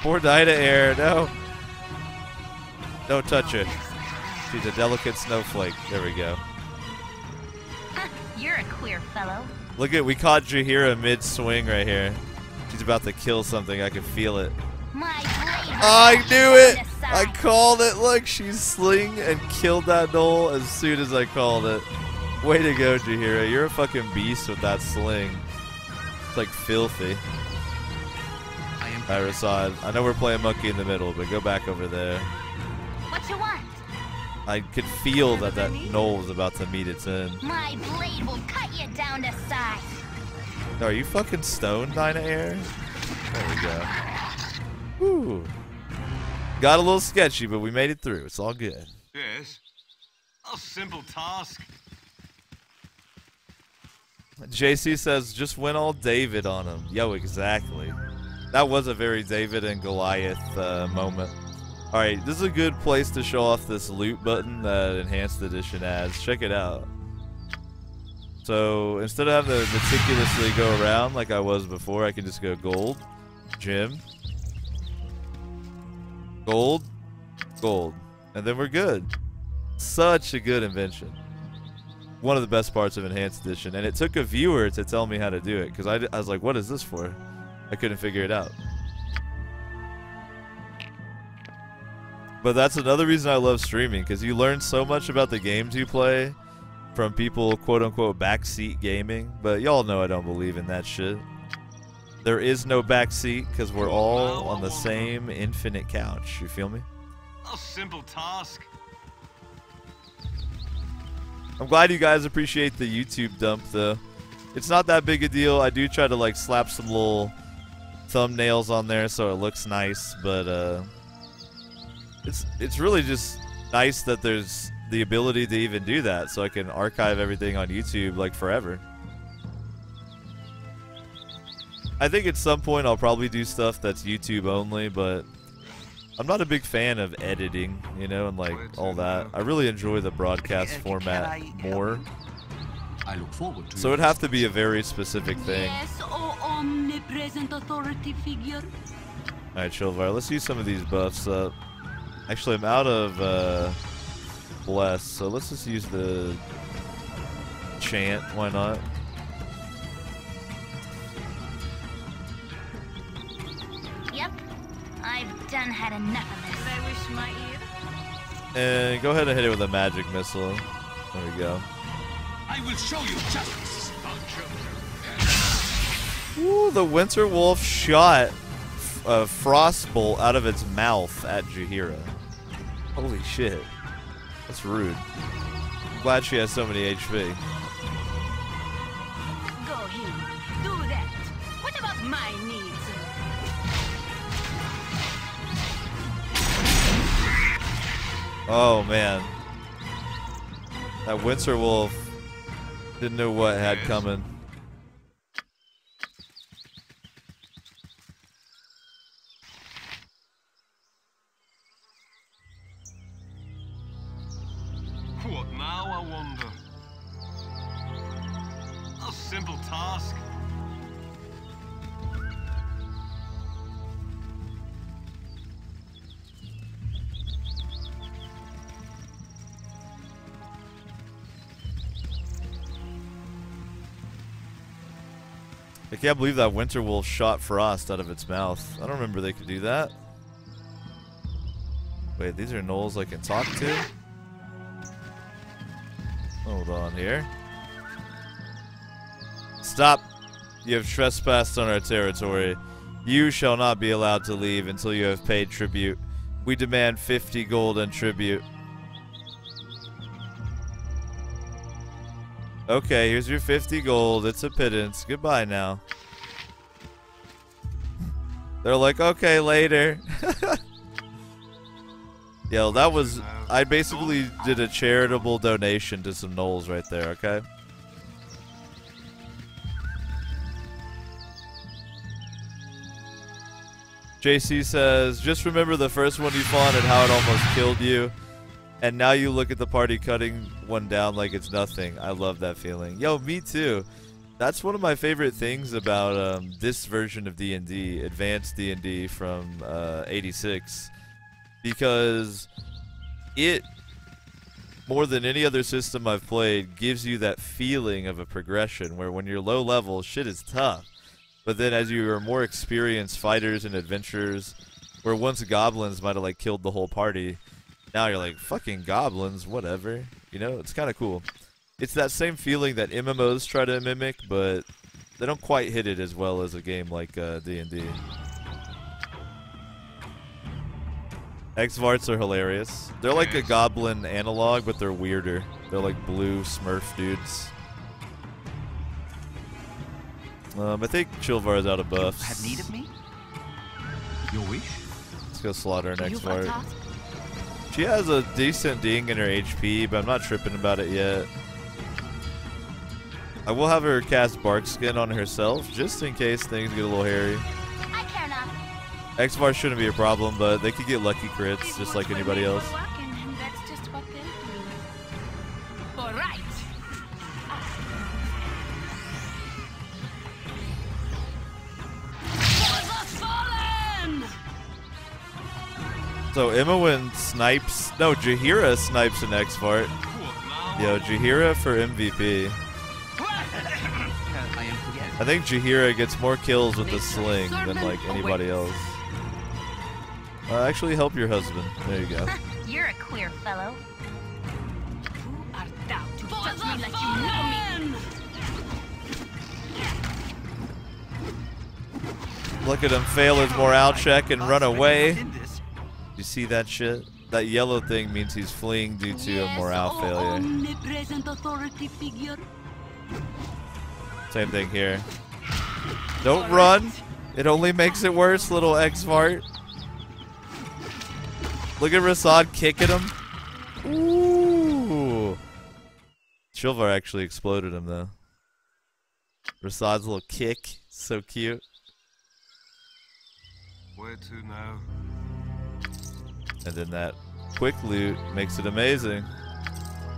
Poor Dyna Air, no! Don't touch her. She's a delicate snowflake. There we go. You're a queer fellow. Look at, we caught Jahira mid-swing right here. She's about to kill something, I can feel it. My blade. I knew it! I called it. Look, she's sling and killed that Knoll as soon as I called it. Way to go, Jahira. You're a fucking beast with that sling. It's like filthy. Alright, Rasad. I know we're playing monkey in the middle, but go back over there. What you want? I could feel that that Knoll was about to meet its end. My blade will cut you down to size. Are you fucking stoned, Dyna Air? There we go. Woo. Got a little sketchy, but we made it through. It's all good. Yes. A simple task. JC says, just went all David on him. Yo, exactly. That was a very David and Goliath moment. Alright, this is a good place to show off this loot button that Enhanced Edition adds. Check it out. So, instead of having to meticulously go around like I was before, I can just go gold, gem, gold, gold, and then we're good. Such a good invention. One of the best parts of Enhanced Edition, and it took a viewer to tell me how to do it, because I was like, what is this for? I couldn't figure it out. But that's another reason I love streaming, because you learn so much about the games you play from people, quote-unquote, backseat gaming, but y'all know I don't believe in that shit. There is no backseat, because we're all on the same infinite couch, you feel me? A simple task. I'm glad you guys appreciate the YouTube dump, though. It's not that big a deal. I do try to, like, slap some little thumbnails on there so it looks nice, but, it's really just nice that there's the ability to even do that, so I can archive everything on YouTube, like, forever. I think at some point I'll probably do stuff that's YouTube only, but I'm not a big fan of editing, you know, and like all that. I really enjoy the broadcast format more. I look forward to So your it'd have to be a very specific thing. Yes, oh omnipresent authority figure. Alright, Chillvar, let's use some of these buffs up. Actually, I'm out of Bless, so let's just use the chant. Why not? Yep. I've done had enough of this. I wish my ear. And go ahead and hit it with a magic missile. There we go. I will show you justice. Ooh, the Winter Wolf shot a Frostbolt out of its mouth at Jaheira. Holy shit. That's rude. I'm glad she has so many HP. Go here. Do that. What about my needs? Oh man. That Winter Wolf didn't know what had coming. What now, I wonder? A simple task. I can't believe that Winter Wolf shot Frost out of its mouth. I don't remember they could do that. Wait, these are gnolls I can talk to? Hold on here. Stop! You have trespassed on our territory. You shall not be allowed to leave until you have paid tribute. We demand 50 gold in tribute. Okay, here's your 50 gold. It's a pittance. Goodbye now. They're like, okay, later. Yo, that was... I basically did a charitable donation to some gnolls right there, okay? JC says, just remember the first one you fought and how it almost killed you. And now you look at the party cutting one down like it's nothing. I love that feeling. Yo, me too. That's one of my favorite things about this version of D&D, Advanced D&D from 86. Because it, more than any other system I've played, gives you that feeling of a progression where when you're low level, shit is tough. But then as you are more experienced fighters and adventurers, where once goblins might have like killed the whole party, now you're like, fucking goblins, whatever. You know, it's kind of cool. It's that same feeling that MMOs try to mimic, but they don't quite hit it as well as a game like D&D. X-Varts are hilarious. They're like a goblin analog, but they're weirder. They're like blue Smurf dudes. I think Chillvar is out of buffs. Have need of me? Your wish? Let's go slaughter an You've a X-Vart. task? She has a decent ding in her HP, but I'm not tripping about it yet. I will have her cast Bark Skin on herself, just in case things get a little hairy. I care not. X-Var shouldn't be a problem, but they could get lucky crits, just like anybody else. That's just what they'll do. All right. For the fallen! So Imowen snipes, no, Jaheira snipes an X-Vart. Yo, Jaheira for MVP. I am forgetting. I think Jaheira gets more kills with the sling than like anybody else. Actually help your husband. There you go. You're a queer fellow. Who art thou to judge me like you know me? Look at him fail his morale check and run away. In this. You see that shit? That yellow thing means he's fleeing due to a morale failure. Omnipresent authority figure. Same thing here. Don't run. It only makes it worse, little X-Vart. Look at Rasad kicking him. Ooh. Chillvar actually exploded him, though. Rasad's little kick. So cute. Where to now? And then that quick loot makes it amazing.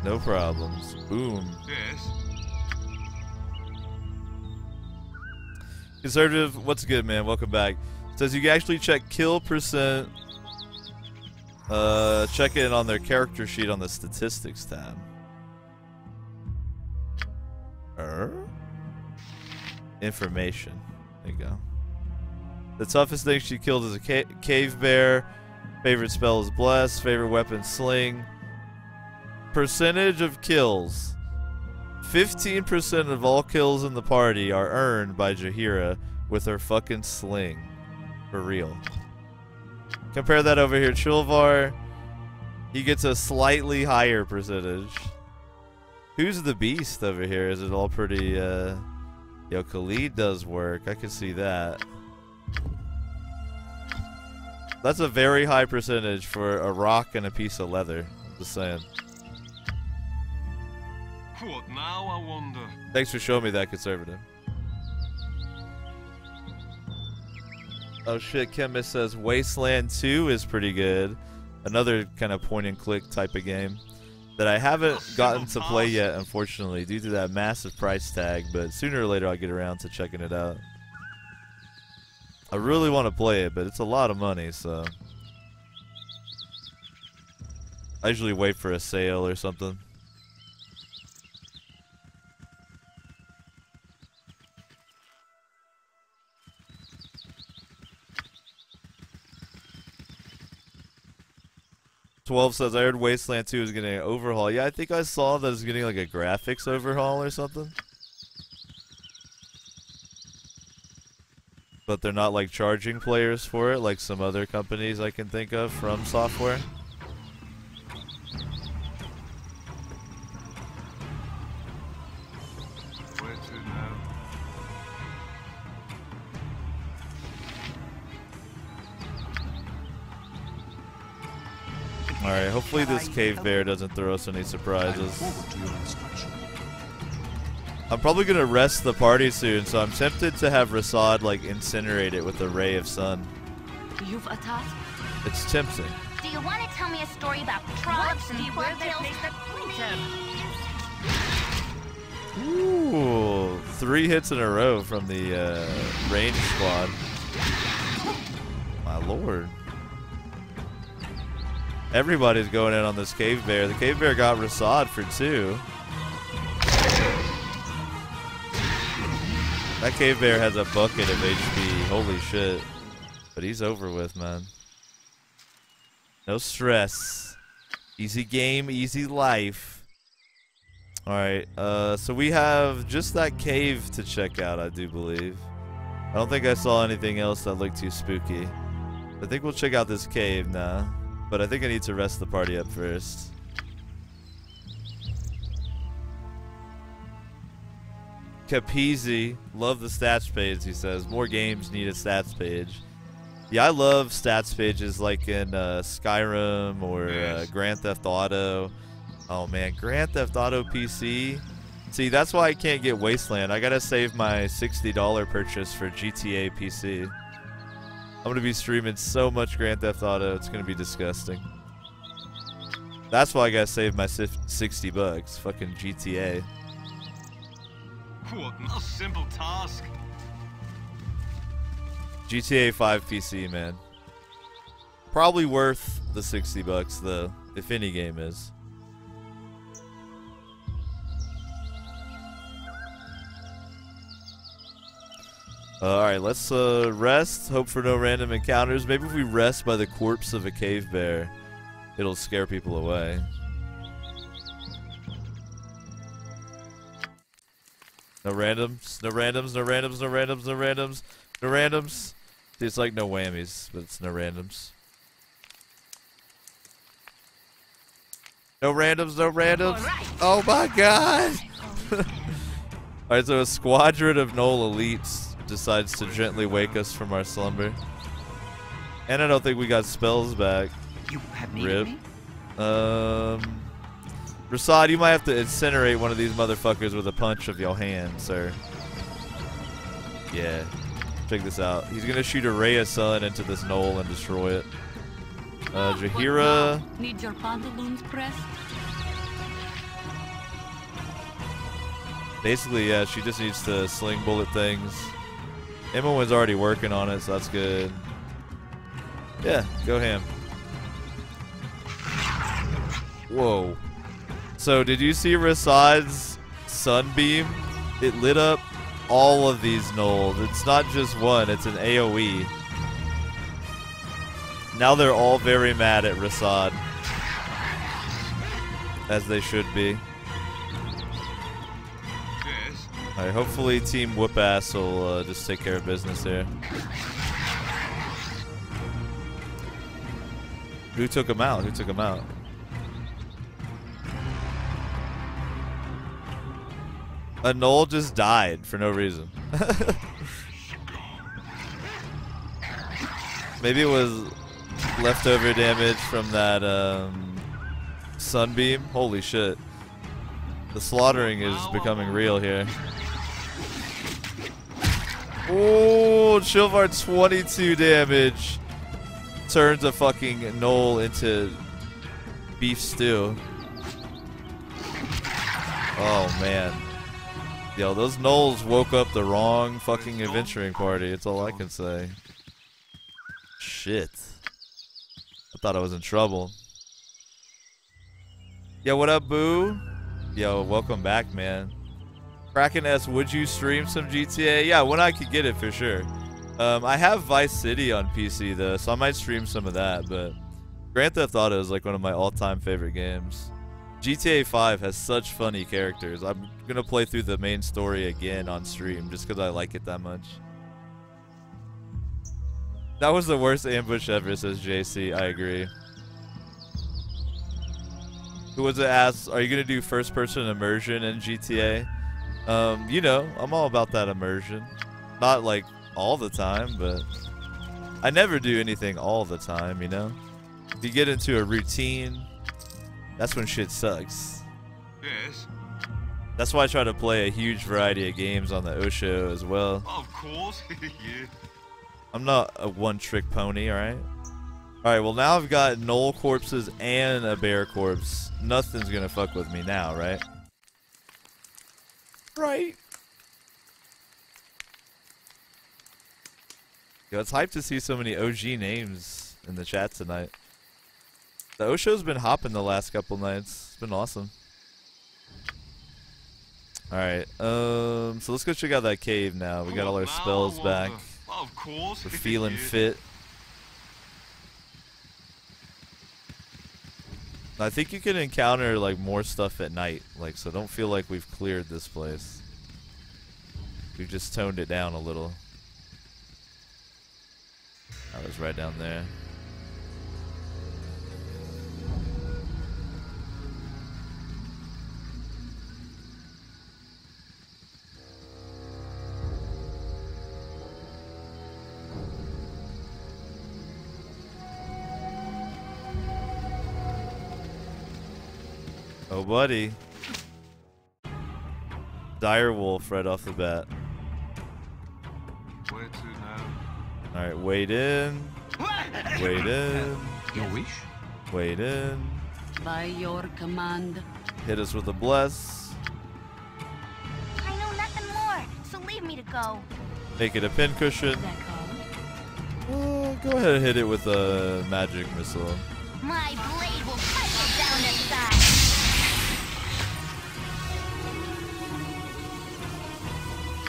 No problems. Boom. Yes. Conservative, what's good, man? Welcome back. Says you can actually check kill percent. Check it on their character sheet on the statistics tab. Information. There you go. The toughest thing she killed is a cave bear. Favorite spell is bless. Favorite weapon sling. Percentage of kills. 15% of all kills in the party are earned by Jaheira with her fucking sling. For real. Compare that over here. Chilvar, he gets a slightly higher percentage. Who's the beast over here? Is it all pretty, Yo, Khalid does work. I can see that. That's a very high percentage for a rock and a piece of leather. Just saying. What now, I wonder? Thanks for showing me that, Conservative. Oh shit, Chemist says Wasteland 2 is pretty good. Another kind of point and click type of game that I haven't gotten to play yet, unfortunately, due to that massive price tag, but sooner or later I'll get around to checking it out. I really want to play it, but it's a lot of money, so I usually wait for a sale or something. Twelve says, I heard Wasteland 2 is getting an overhaul. Yeah, I think I saw that it's getting like a graphics overhaul or something. But they're not like charging players for it like some other companies I can think of from software. Where to now? Alright, hopefully this cave bear doesn't throw us any surprises. I'm probably gonna rest the party soon, so I'm tempted to have Rasad like incinerate it with a ray of sun. You've a task? It's tempting. Do you want to tell me a story about trollops and Where they tails? place that pointer? Ooh, 3 hits in a row from the range squad. My lord. Everybody's going in on this cave bear. The cave bear got Rasad for 2. That cave bear has a bucket of HP. Holy shit. But he's over with, man. No stress. Easy game, easy life. Alright, so we have just that cave to check out, I do believe. I don't think I saw anything else that looked too spooky. I think we'll check out this cave now. But I think I need to rest the party up first. Capizzi, love the stats page, he says. More games need a stats page. Yeah, I love stats pages like in Skyrim or Grand Theft Auto. Oh man, Grand Theft Auto PC. See, that's why I can't get Wasteland. I gotta save my $60 purchase for GTA PC. I'm gonna be streaming so much Grand Theft Auto, it's gonna be disgusting. That's why I gotta save my 60 bucks. Fucking GTA. What, not a simple task. GTA 5 PC, man. Probably worth the 60 bucks though, if any game is. Alright, let's rest. Hope for no random encounters. Maybe if we rest by the corpse of a cave bear, it'll scare people away. No randoms, no randoms, no randoms, no randoms, no randoms, no randoms. See, it's like no whammies, but it's no randoms. No randoms, no randoms. Oh my god! Alright, so a squadron of Knoll elites decides to gently wake us from our slumber. And I don't think we got spells back. You have needed me? Rasad, you might have to incinerate one of these motherfuckers with a punch of your hand, sir. Yeah. Check this out. He's gonna shoot a ray of sun into this knoll and destroy it. Jaheira. Need your pantaloons pressed? Basically, yeah, she just needs to sling bullet things. Emma was already working on it, so that's good. Yeah, go ham. Whoa. So did you see Rasad's sunbeam? It lit up all of these gnolls. It's not just one, it's an AoE. Now they're all very mad at Rasad. As they should be. Yes. Alright, hopefully Team Whoop-Ass will just take care of business here. Who took him out? Who took him out? A gnoll just died for no reason. Maybe it was leftover damage from that sunbeam. Holy shit. The slaughtering is becoming real here. Oh, Chillvar 22 damage. Turns a fucking gnoll into beef stew. Oh man. Yo, those gnolls woke up the wrong fucking adventuring party. That's all I can say. Shit. I thought I was in trouble. Yo, what up, Boo? Yo, welcome back, man. Kraken S, would you stream some GTA? Yeah, when I could get it, for sure. I have Vice City on PC, though, so I might stream some of that, but Grand Theft Auto is like one of my all-time favorite games. GTA 5 has such funny characters. I'm gonna play through the main story again on stream just because I like it that much. That was the worst ambush ever, says JC. I agree. Who was it asked, are you gonna do first-person immersion in GTA? You know, I'm all about that immersion. Not like all the time, but I never do anything all the time, you know? If you get into a routine, that's when shit sucks. Yes. That's why I try to play a huge variety of games on the Osho as well. Of course. Yeah. I'm not a one-trick pony, alright? Alright, well now I've got gnoll corpses and a bear corpse. Nothing's gonna fuck with me now, right? Right. Yo, it's hyped to see so many OG names in the chat tonight. The Osho's been hopping the last couple nights. It's been awesome. Alright, so let's go check out that cave now. We got all our spells back. Of course. We're feeling Yeah. fit. I think you can encounter like more stuff at night, like, so don't feel like we've cleared this place. We've just toned it down a little. I was right down there. Oh, buddy. Direwolf right off the bat. Where to now? Alright, wait in. Wait in. Your wish? Wait in. By your command. Hit us with a bless. I know nothing more, so leave me to go. Make it a pincushion. That all? Go ahead and hit it with a magic missile. My blade will cut you down to size.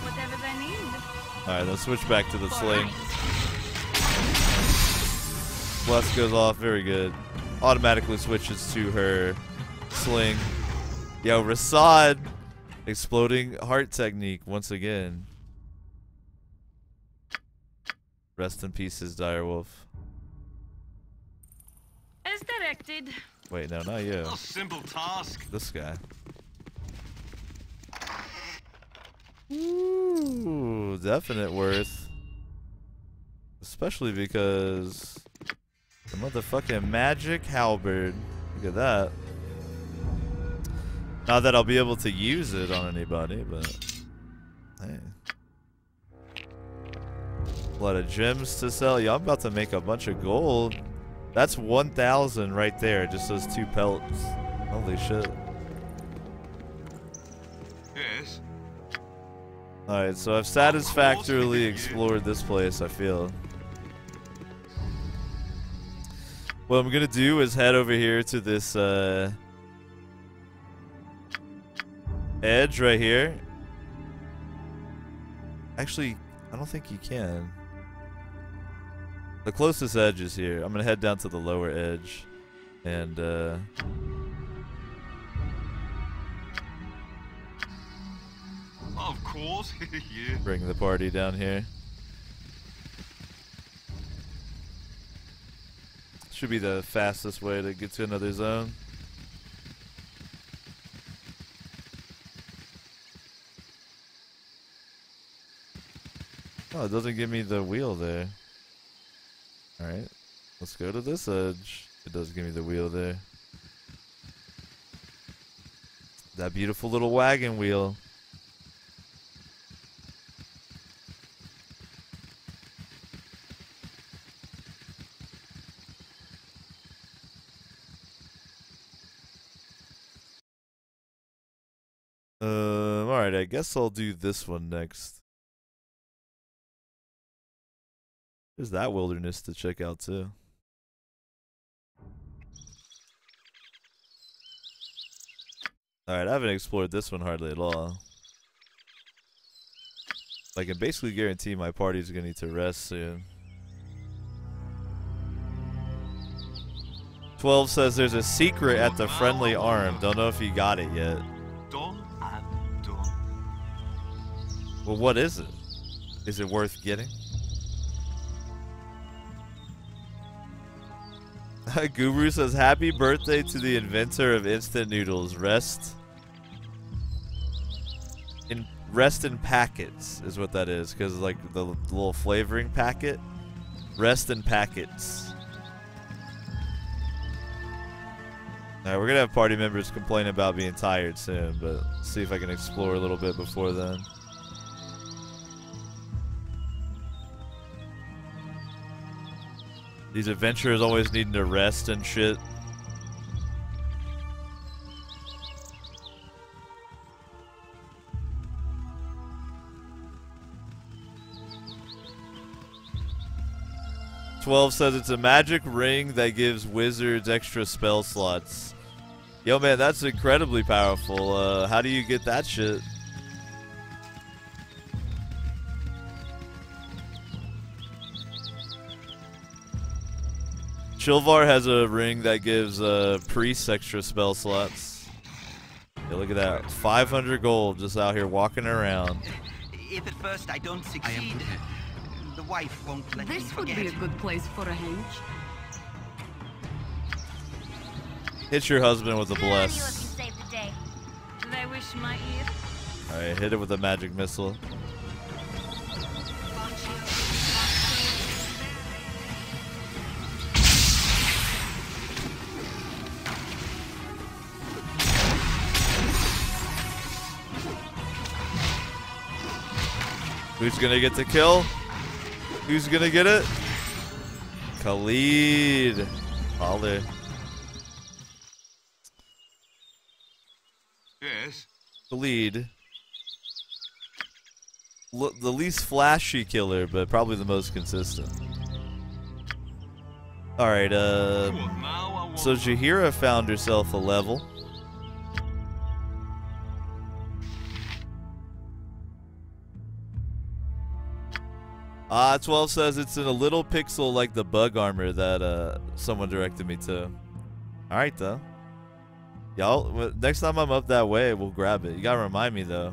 Whatever they need. Alright, let's switch back to the sling. Bless goes off, very good. Automatically switches to her sling. Yo, Rasad, exploding heart technique once again. Rest in pieces, Direwolf. As directed. Wait, no, not you. A simple task. This guy. Ooh, definite worth. Especially because the motherfucking magic halberd. Look at that. Not that I'll be able to use it on anybody, but hey. A lot of gems to sell. Yeah, I'm about to make a bunch of gold. That's 1,000 right there, just those 2 pelts. Holy shit. Yes. Alright, so I've satisfactorily explored this place, I feel. What I'm gonna do is head over here to this edge right here. Actually, I don't think you can. The closest edge is here. I'm gonna head down to the lower edge and Of course, yeah. bring the party down here. Should be the fastest way to get to another zone. Oh, it doesn't give me the wheel there. Alright, let's go to this edge. It does give me the wheel there. That beautiful little wagon wheel. Alright, I guess I'll do this one next. There's that wilderness to check out too. Alright, I haven't explored this one hardly at all. I can basically guarantee my party's gonna need to rest soon. 12 says there's a secret at the friendly arm. Don't know if you got it yet. Done and done. Well, what is it? Is it worth getting? Guru says, happy birthday to the inventor of instant noodles. Rest in packets is what that is, because like the little flavoring packet. Rest in packets. Alright, we're gonna have party members complain about being tired soon, but see if I can explore a little bit before then. These adventurers always needing to rest and shit. .12 says it's a magic ring that gives wizards extra spell slots. Yo, man, that's incredibly powerful. How do you get that shit? Chillvar has a ring that gives priests extra spell slots. Yeah, look at that. 500 gold just out here walking around. If at first I don't succeed, the wife won't let me This would forget. be a good place for a hench. Hit your husband with a Good on you if you bless. saved the day. They wish my ear. Alright, hit it with a magic missile. Who's gonna get the kill? Who's gonna get it? Khalid. Holler. Yes. Khalid. The least flashy killer, but probably the most consistent. Alright, Well, now I want so Jahira found herself a level. 12 says it's in a little pixel like the bug armor that someone directed me to. Alright though. Y'all, next time I'm up that way, we'll grab it. You gotta remind me though.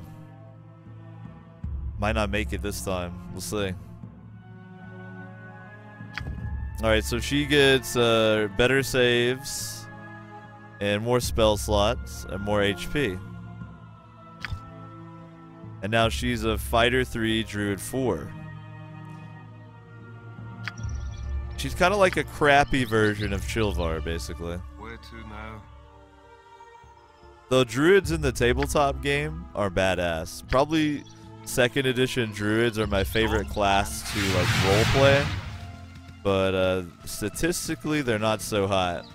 Might not make it this time. We'll see. Alright, so she gets better saves and more spell slots and more HP. And now she's a Fighter 3, Druid 4. She's kind of like a crappy version of Chillvar, basically. where to now? Though Druids in the tabletop game are badass. Probably 2nd edition Druids are my favorite class to like roleplay. But statistically, they're not so hot.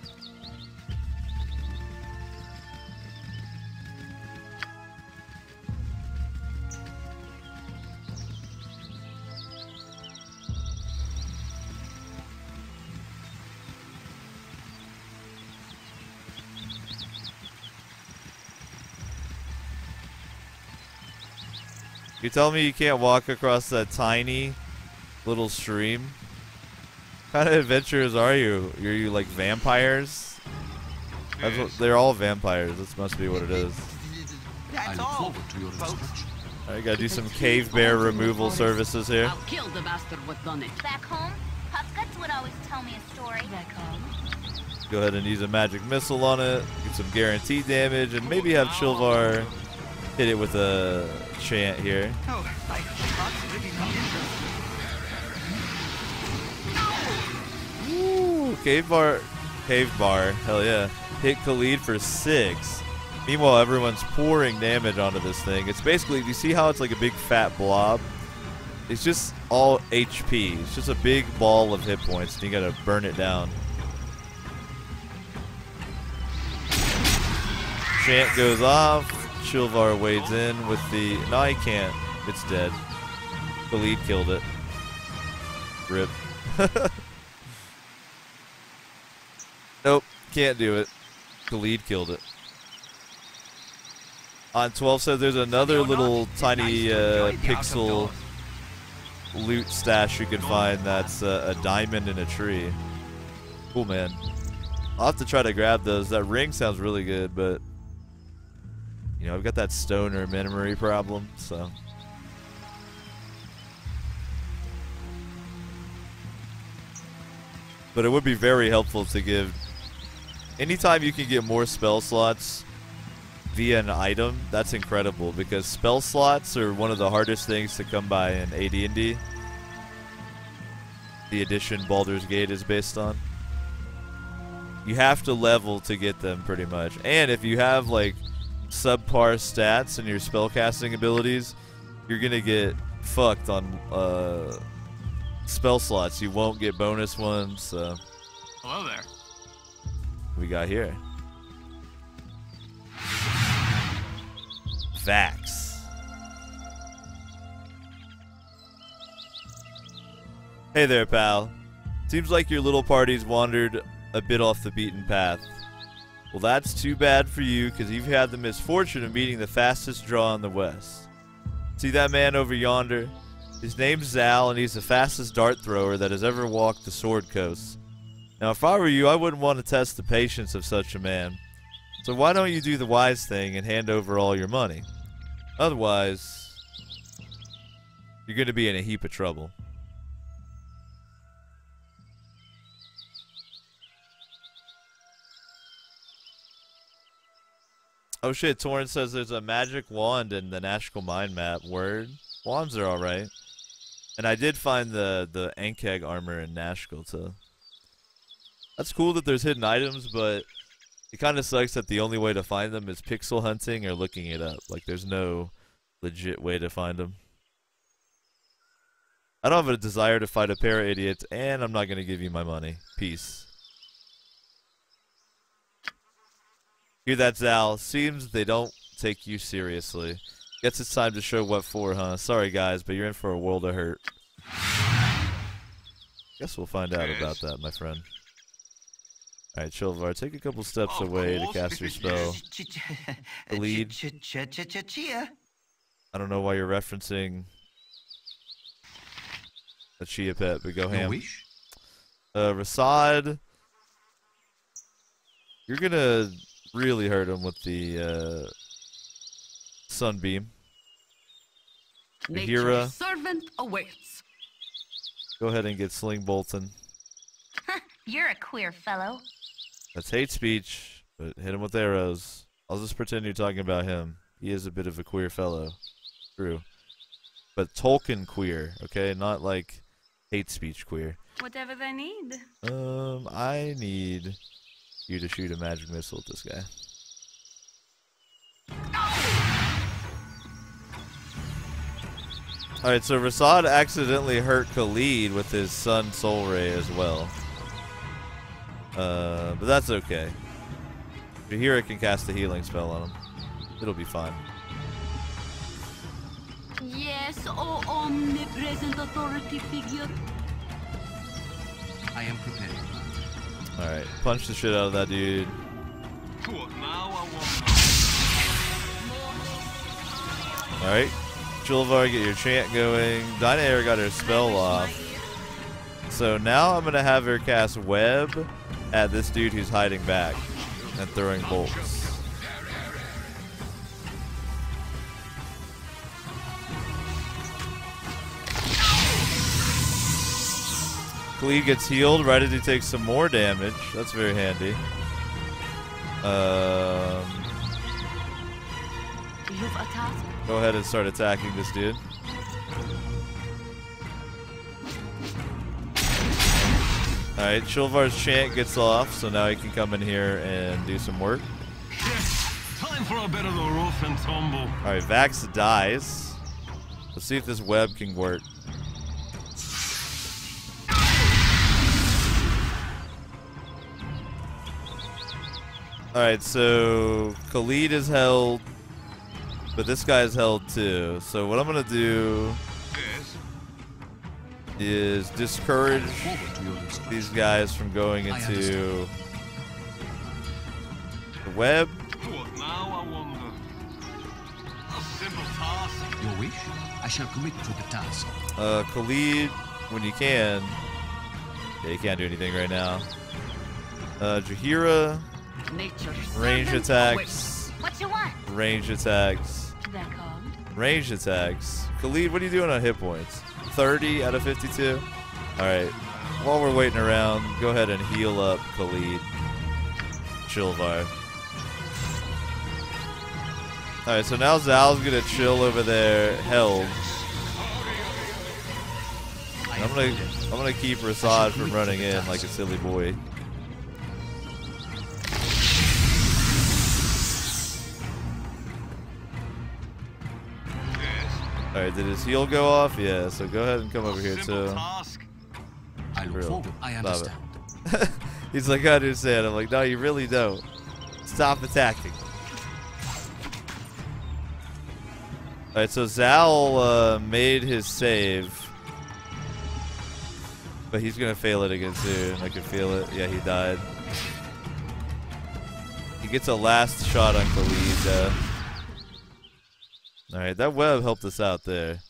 You tell me you can't walk across that tiny little stream? What kind of adventurers are you? Are you like vampires? That's what, they're all vampires. This must be what it is. I That's look all. forward to your folks. instruction. Alright, gotta do some cave bear removal services here. I'll kill the bastard what done it. Back home, Pop Guts would always tell me a story. Back home. Go ahead and use a magic missile on it. Get some guaranteed damage, and maybe have Chilvar hit it with a chant here. Oh, I thought really needed. Ooh, cave bar, hell yeah. Hit Khalid for 6. Meanwhile, everyone's pouring damage onto this thing. It's basically, do you see how it's like a big fat blob? It's just all HP. It's just a big ball of hit points, and you gotta burn it down. Chant goes off. Chilvar wades in with the... No, he can't. It's dead. Khalid killed it. Rip. Nope, can't do it. Khalid killed it. On 12 says there's another little tiny pixel loot stash you can find that's a diamond in a tree. Cool, man. I'll have to try to grab those. That ring sounds really good, but... You know, I've got that stoner memory problem, so... But it would be very helpful to give... Anytime you can get more spell slots via an item, that's incredible, because spell slots are one of the hardest things to come by in AD&D. The edition Baldur's Gate is based on. You have to level to get them, pretty much. And if you have, like, subpar stats in your spellcasting abilities, you're gonna get fucked on spell slots. You won't get bonus ones, so... Hello there. We got here. Vax. Hey there, pal. Seems like your little party's wandered a bit off the beaten path. Well, that's too bad for you, because you've had the misfortune of meeting the fastest draw in the West. See that man over yonder? His name's Zal, and he's the fastest dart thrower that has ever walked the Sword Coast. Now, if I were you, I wouldn't want to test the patience of such a man. So why don't you do the wise thing and hand over all your money? Otherwise, you're going to be in a heap of trouble. Oh shit, Torrent says there's a magic wand in the Nashkel Mine map. Word? Wands are alright. And I did find the Ankeg armor in Nashkel too. That's cool that there's hidden items, but it kind of sucks that the only way to find them is pixel hunting or looking it up. Like, there's no legit way to find them. I don't have a desire to fight a pair of idiots, and I'm not going to give you my money. Peace. Hear that, Zal? Seems they don't take you seriously. Guess it's time to show what for, huh? Sorry, guys, but you're in for a world of hurt. Guess we'll find out about that, my friend. Alright, Chilvar, take a couple steps away to cast your spell. Lead. I don't know why you're referencing a Chia Pet, but go ham. Rasad, you're gonna really hurt him with the Sunbeam. Nature's servant awaits. Go ahead and get Sling Bolton. You're a queer fellow. That's hate speech, but hit him with arrows. I'll just pretend you're talking about him. He is a bit of a queer fellow. True. But Tolkien queer, okay? Not like hate speech queer. Whatever they need. I need you to shoot a magic missile at this guy. Alright, so Rasad accidentally hurt Khalid with his Sun Soul Ray as well. But that's okay. Jahira can cast a healing spell on him. It'll be fine. Yes, oh omnipresent authority figure. I am prepared. Alright, punch the shit out of that dude. Alright, Chillvar, get your chant going. Dynair got her spell off. So now I'm going to have her cast Web at this dude who's hiding back and throwing bolts. Khalid gets healed right as he takes some more damage. That's very handy. You've a task? Go ahead and start attacking this dude. Alright, Chillvar's chant gets off, so now he can come in here and do some work. Yes, time for a bit of the rough and tumble. Alright, Vax dies. Let's see if this web can work. Alright, so Khalid is held, but this guy is held too. So what I'm going to do is discourage these guys from going into the web. What now, I wonder? A simple task. Your wish? I shall commit to the task. Khalid, when you can. Yeah, you can't do anything right now. Jaheira, range attacks. What you want? Range attacks. That called? Range attacks. Khalid, what are you doing on hit points? 30 out of 52? Alright. While we're waiting around, go ahead and heal up Khalid. Chillvar. Alright, so now Zal's gonna chill over there, held. And I'm gonna keep Rasad from running in like a silly boy. Alright, did his heal go off? Yeah, so go ahead and come over here too. I look forward. I understand. He's like, I understand. I'm like, no, you really don't. Stop attacking. Alright, so Zal made his save. But he's gonna fail it again soon. I can feel it. Yeah, he died. He gets a last shot on Khalid. Alright, that web helped us out there.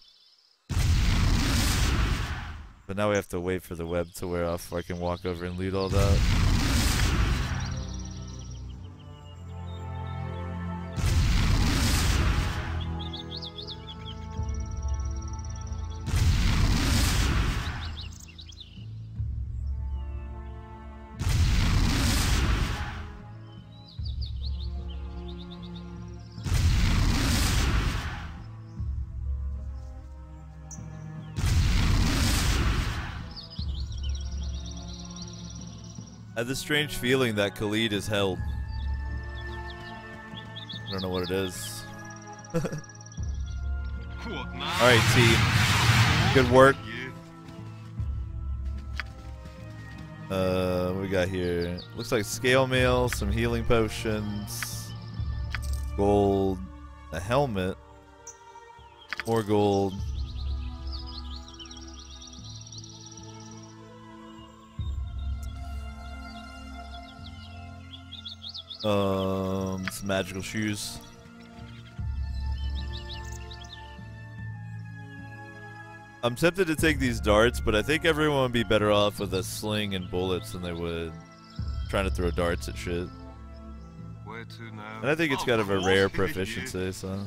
But now we have to wait for the web to wear off before I can walk over and loot all that. I have this strange feeling that Khalid is held. I don't know what it is. Alright, team. Good work. What we got here? Looks like scale mail, some healing potions, gold, a helmet, more gold. Some magical shoes. I'm tempted to take these darts, but I think everyone would be better off with a sling and bullets than they would trying to throw darts at shit. Where to now? And I think it's kind of a rare proficiency, so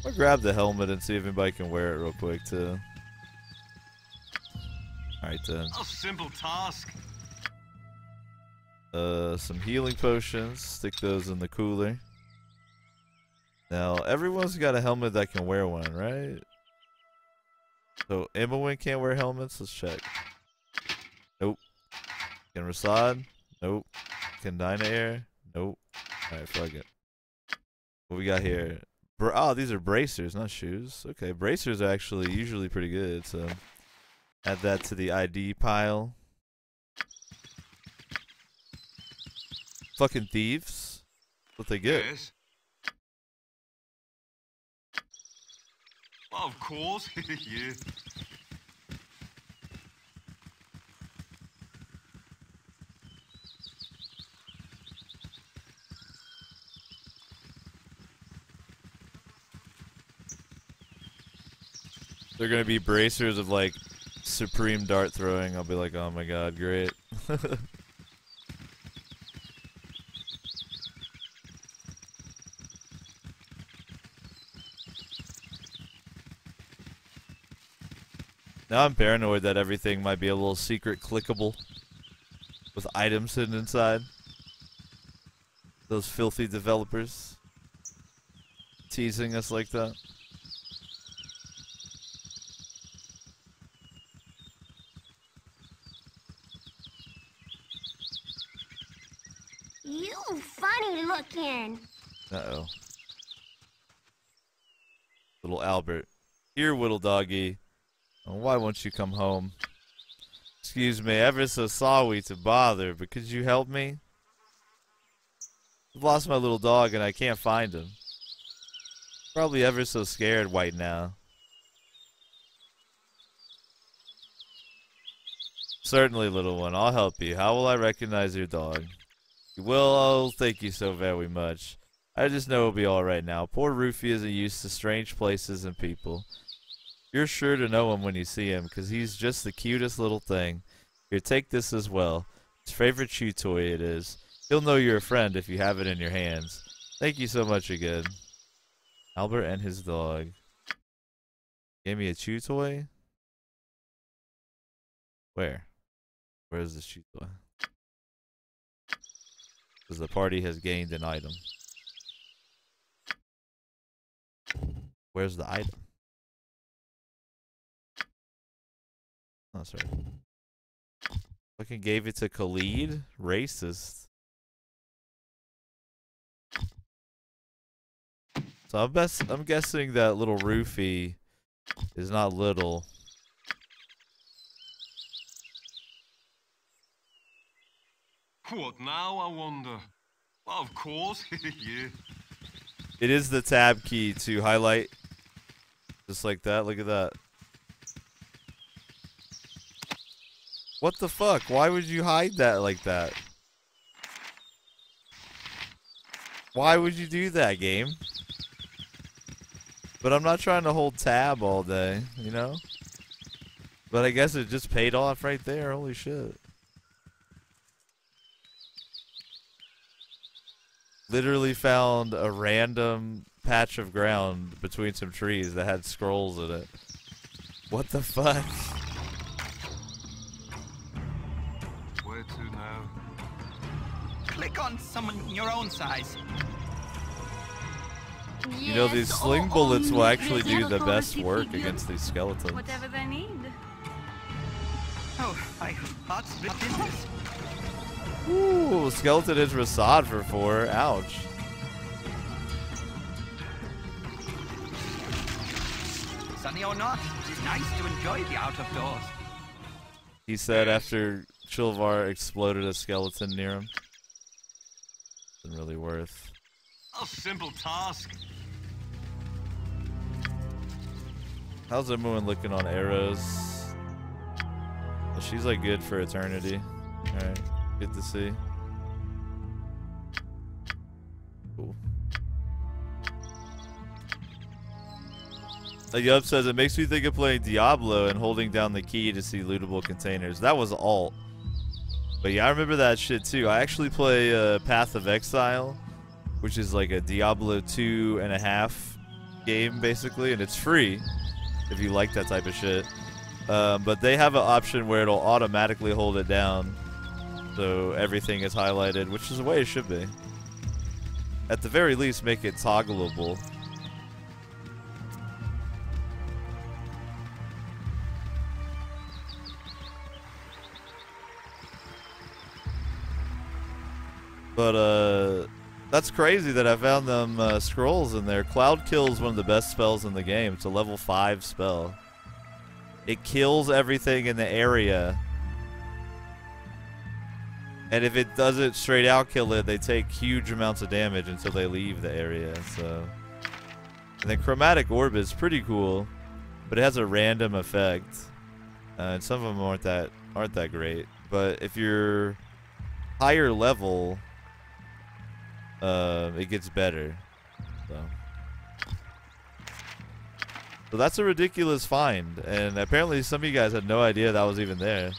I'll grab the helmet and see if anybody can wear it real quick too. Alright then. A simple task. Some healing potions. Stick those in the cooler. Now, everyone's got a helmet that can wear one, right? So, Imawin can't wear helmets? Let's check. Nope. Can Rasad? Nope. Can Dynair? Nope. Alright, fuck it. What we got here? Oh, these are bracers, not shoes. Okay, bracers are actually usually pretty good, so add that to the ID pile. Fucking thieves. What they get? Yes. Of course. Yeah. They're gonna be bracers of like supreme dart throwing. I'll be like, oh my god, great. Now I'm paranoid that everything might be a little secret clickable with items hidden inside. Those filthy developers teasing us like that. You funny looking. Uh-oh. Little Albert. Here, little doggy. Oh, why won't you come home? Excuse me, ever so sorry to bother, but could you help me? I've lost my little dog and I can't find him. Probably ever so scared right now. Certainly, little one, I'll help you. How will I recognize your dog? You will? Oh, thank you so very much. I just know it'll be alright now. Poor Rufy isn't used to strange places and people. You're sure to know him when you see him, because he's just the cutest little thing. Here, take this as well. His favorite chew toy it is. He'll know you're a friend if you have it in your hands. Thank you so much again. Albert and his dog. Gave me a chew toy? Where? Where is the chew toy? Because the party has gained an item. Where's the item? Oh, sorry. Fucking gave it to Khalid? Racist. So I'm guessing that little Rufy is not little. What now, I wonder? Well, of course, yeah. It is the tab key to highlight. Just like that. Look at that. What the fuck? Why would you hide that like that? Why would you do that, game? But I'm not trying to hold tab all day, you know? But I guess it just paid off right there. Holy shit. Literally found a random patch of ground between some trees that had scrolls in it. What the fuck? Where to now? Click on someone your own size. You know, these sling bullets will actually do the best work against these skeletons. Whatever they need. Oh, my heart's business. Ooh, skeleton is Rasad for 4. Ouch. Sunny or not, it is nice to enjoy the out of doors. He said after Chilvar exploded a skeleton near him. Isn't really worth. A simple task. How's everyone looking on arrows? Well, she's like good for eternity. Alright, good to see. Cool. Yup says, it makes me think of playing Diablo and holding down the key to see lootable containers. That was alt. But yeah, I remember that shit too. I actually play Path of Exile, which is like a Diablo 2.5 game basically, and it's free if you like that type of shit. But they have an option where it'll automatically hold it down, so everything is highlighted, which is the way it should be. At the very least, make it toggleable. But that's crazy that I found them scrolls in there. Cloud Kill is one of the best spells in the game. It's a level 5 spell. It kills everything in the area. And if it doesn't straight out kill it, they take huge amounts of damage until they leave the area. So, and then Chromatic Orb is pretty cool, but it has a random effect. And some of them aren't that great. But if you're higher level, it gets better. So So that's a ridiculous find, and apparently some of you guys had no idea that was even there.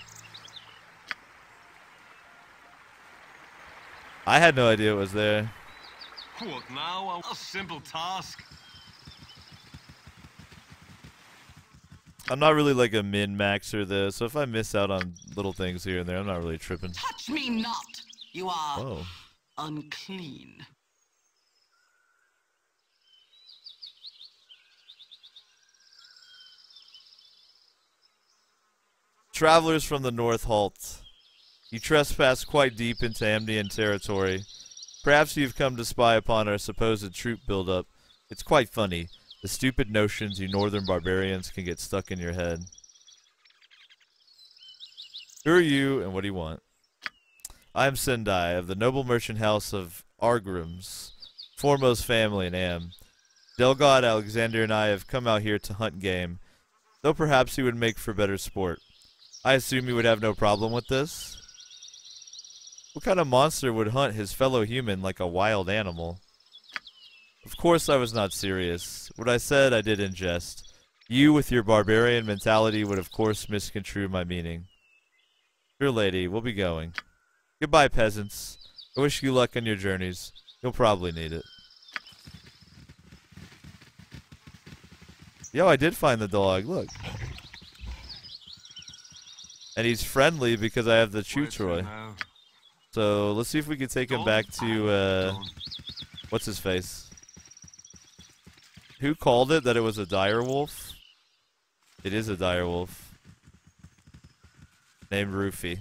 I had no idea it was there. What now? A simple task. I'm not really like a min-maxer though, so if I miss out on little things here and there, I'm not really tripping. Touch me not! You are Whoa. unclean. Travelers from the north halt. You trespass quite deep into Amnian territory. Perhaps you've come to spy upon our supposed troop buildup. It's quite funny, the stupid notions you northern barbarians can get stuck in your head. Who are you, and what do you want? I am Sendai, of the noble merchant house of Argrams, foremost family in Am. Delgod, Alexander, and I have come out here to hunt game, though perhaps he would make for better sport. I assume you would have no problem with this? What kind of monster would hunt his fellow human like a wild animal? Of course I was not serious. What I said I did in jest. You, with your barbarian mentality, would of course misconstrue my meaning. Dear lady, we'll be going. Goodbye, peasants. I wish you luck on your journeys. You'll probably need it. Yo, I did find the dog. Look. And he's friendly because I have the Chew Troy. So let's see if we can take him back to, what's his face? Who called it that it was a direwolf? It is a direwolf. Named Roofy.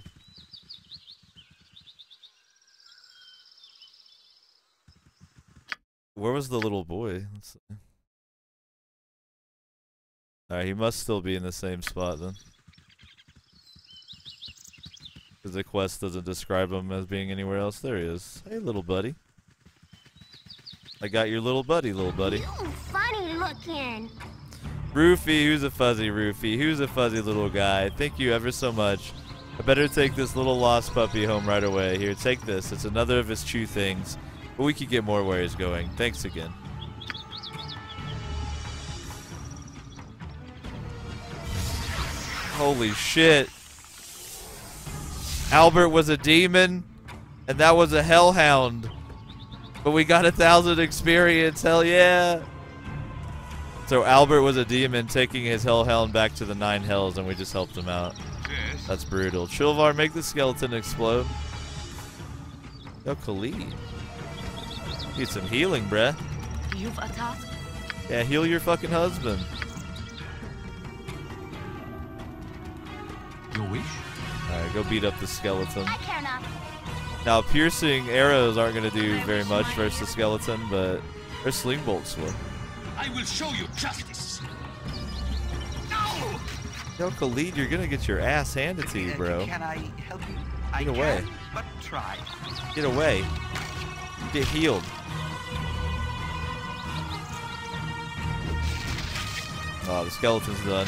Where was the little boy? Let's see. Alright, he must still be in the same spot then. Because the quest doesn't describe him as being anywhere else. There he is. Hey, little buddy. I got your little buddy, little buddy. You funny looking. Roofy, who's a fuzzy Roofy? Who's a fuzzy little guy? Thank you ever so much. I better take this little lost puppy home right away. Here, take this. It's another of his chew things. But we could get more where he's going. Thanks again. Holy shit. Albert was a demon, and that was a hellhound. But we got 1,000 experience, hell yeah! So Albert was a demon taking his hellhound back to the 9 hells, and we just helped him out. Yes. That's brutal. Chilvar, make the skeleton explode. Yo, Khalid. Need some healing, bruh. You've a task? Yeah, heal your fucking husband. Your wish? Alright, go beat up the skeleton. I care not. Now, piercing arrows aren't going to do very much versus the skeleton, but their sling bolts will. I will show you justice. No! Yo, Khalid, you're going to get your ass handed to you, bro. Can I help you? Get I away. can, but try. Get away. Get healed. Oh, the skeleton's done.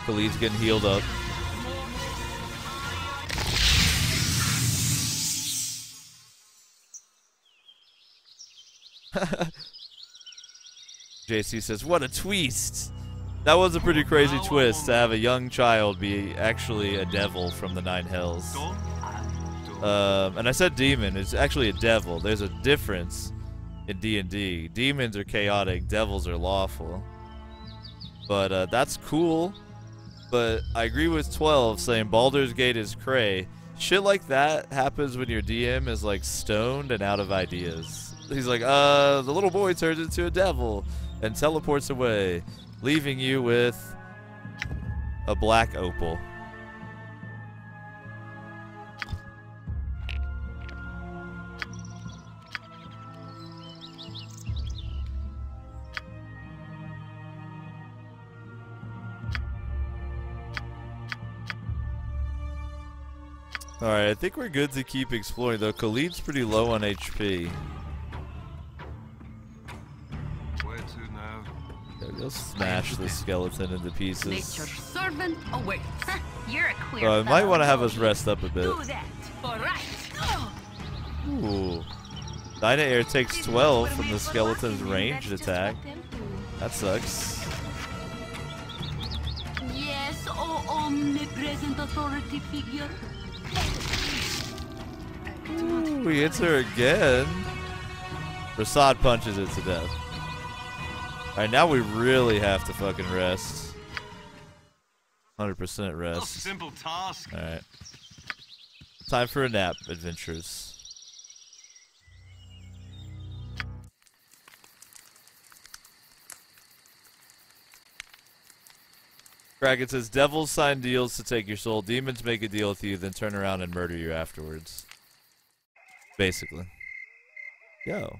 Khalid's getting healed up. JC says, what a twist! That was a pretty crazy twist to have a young child be actually a devil from the 9 hells. And I said demon, it's actually a devil. There's a difference in D&D. Demons are chaotic, devils are lawful. But that's cool. But I agree with 12 saying Baldur's Gate is cray. Shit like that happens when your DM is like stoned and out of ideas. He's like, the little boy turns into a devil and teleports away, leaving you with a black opal. Alright, I think we're good to keep exploring, though. Khalid's pretty low on HP. Where to now? Yeah, go smash the skeleton into pieces. Nature's servant awaits. You're a queer I might want to have us rest up a bit. Do that. All right. Ooh. Dyna Air takes 12 from the skeleton's ranged attack. That sucks. Yes, oh omnipresent authority figure. Ooh, he hits her again. Prasad punches it to death. Alright, now we really have to fucking rest. 100% A rest. simple task. Alright. Time for a nap, adventurers. Kraken says, devils sign deals to take your soul. Demons make a deal with you, then turn around and murder you afterwards. Basically. Yo.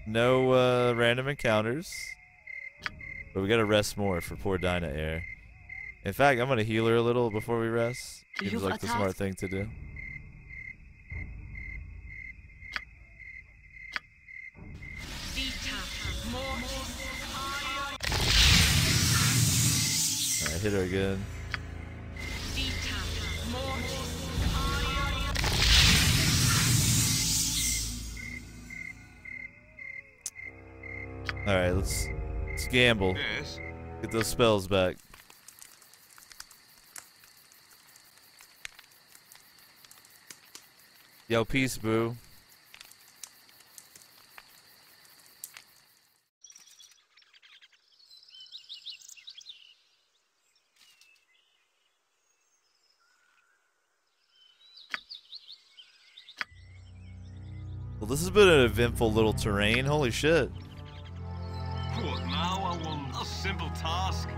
No random encounters. But we gotta rest more for poor Dinah Air. In fact, I'm gonna heal her a little before we rest. Seems like the smart thing to do. Alright, hit her again. Alright, let's gamble. Yes. Get those spells back. Yo, peace, boo. Well, this has been an eventful little terrain. Holy shit. What now? I want a simple task.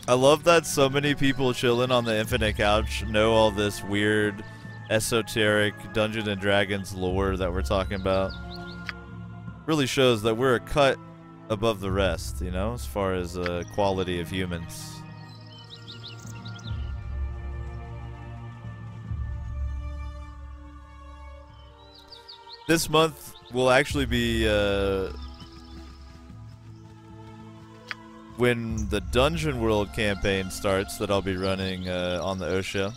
I love that so many people chilling on the Infinite Couch know all this weird, esoteric Dungeons and Dragons lore that we're talking about. Really shows that we're a cut above the rest, you know, as far as quality of humans. This month will actually be when the Dungeon World campaign starts that I'll be running on the OSHA.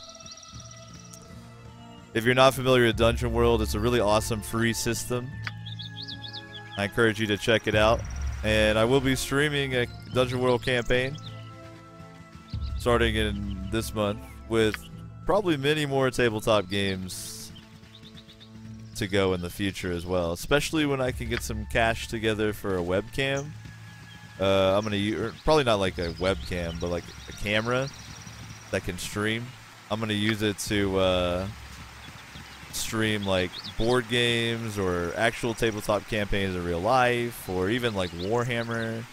If you're not familiar with Dungeon World, it's a really awesome free system. I encourage you to check it out. And I will be streaming a Dungeon World campaign starting in this month with probably many more tabletop games to go in the future as well, especially when I can get some cash together for a webcam. I'm gonna use, probably not like a webcam, but like a camera that can stream. I'm gonna use it to stream like board games or actual tabletop campaigns in real life, or even like Warhammer,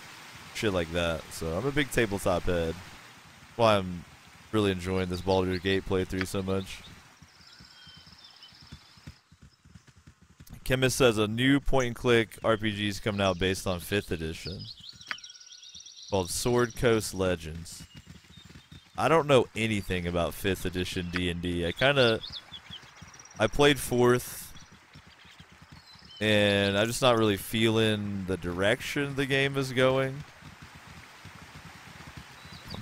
shit like that. So I'm a big tabletop head. That's why I'm really enjoying this Baldur Gate playthrough so much. Chemist says a new point-and-click RPG is coming out based on 5th edition. Called Sword Coast Legends. I don't know anything about 5th edition D&D. I played 4th, and I'm just not really feeling the direction the game is going.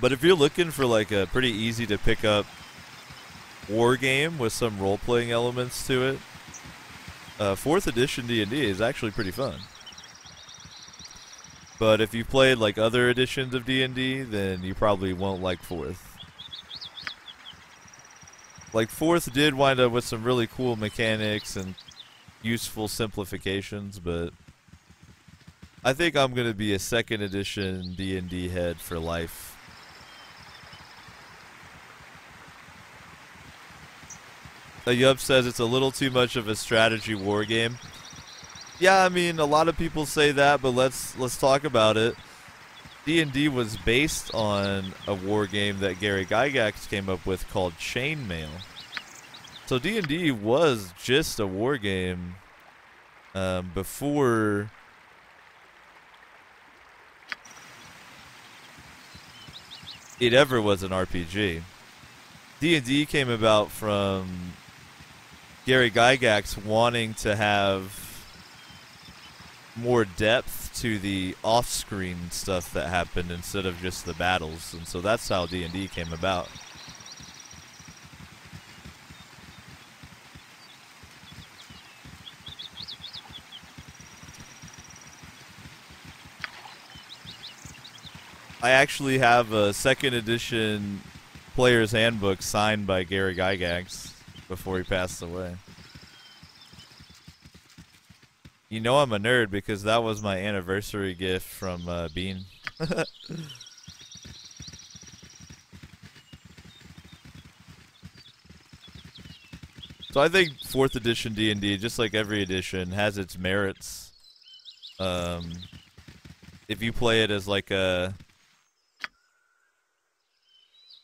But if you're looking for like a pretty easy to pick up war game with some role-playing elements to it, 4th edition D&D is actually pretty fun. But if you played like other editions of D&D, then you probably won't like 4th. Like 4th did wind up with some really cool mechanics and useful simplifications, but I think I'm going to be a 2nd edition D&D head for life. Yup says it's a little too much of a strategy war game. Yeah, I mean, a lot of people say that, but let's talk about it. D&D was based on a war game that Gary Gygax came up with called Chainmail. So D&D was just a war game before it ever was an RPG. D&D came about from Gary Gygax wanting to have more depth to the off-screen stuff that happened instead of just the battles, and so that's how D&D came about. I actually have a 2nd edition Player's Handbook signed by Gary Gygax before he passed away. You know I'm a nerd because that was my anniversary gift from Bean. So I think 4th edition D&D, just like every edition, has its merits. If you play it as like a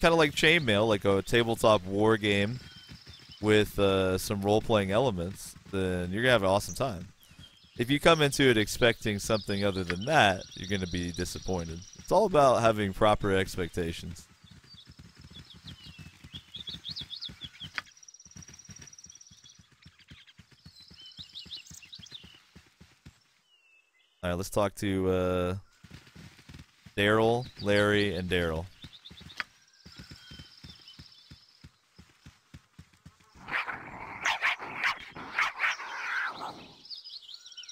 kind of like Chainmail, like a tabletop war game with some role-playing elements, then you're gonna have an awesome time. If you come into it expecting something other than that, you're gonna be disappointed. It's all about having proper expectations. Alright, let's talk to Daryl, Larry, and Daryl.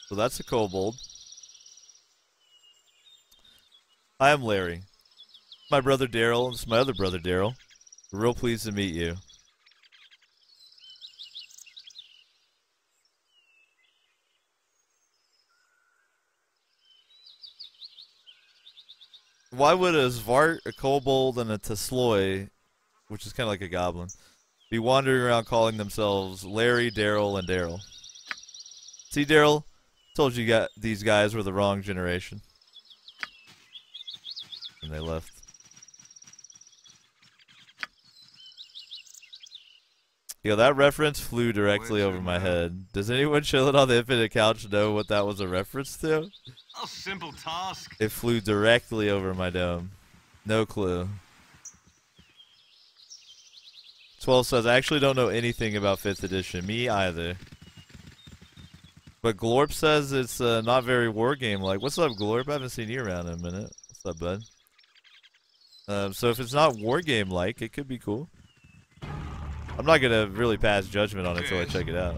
So that's a kobold. Hi, I'm Larry. My brother Daryl, and this is my other brother Daryl. We're real pleased to meet you. Why would a Zvart, a kobold, and a Tesloy, which is kind of like a goblin, be wandering around calling themselves Larry, Daryl, and Daryl? See, Daryl? Told you these guys were the wrong generation. And they left. Yo, that reference flew directly over my head. Does anyone chilling on the infinite couch know what that was a reference to? A simple task. It flew directly over my dome. No clue. 12 says, I actually don't know anything about 5th edition. Me either. But Glorp says it's not very war game like. What's up, Glorp? I haven't seen you around in a minute. What's up, bud? So if it's not war game like, it could be cool. I'm not gonna really pass judgment on it until I check it out.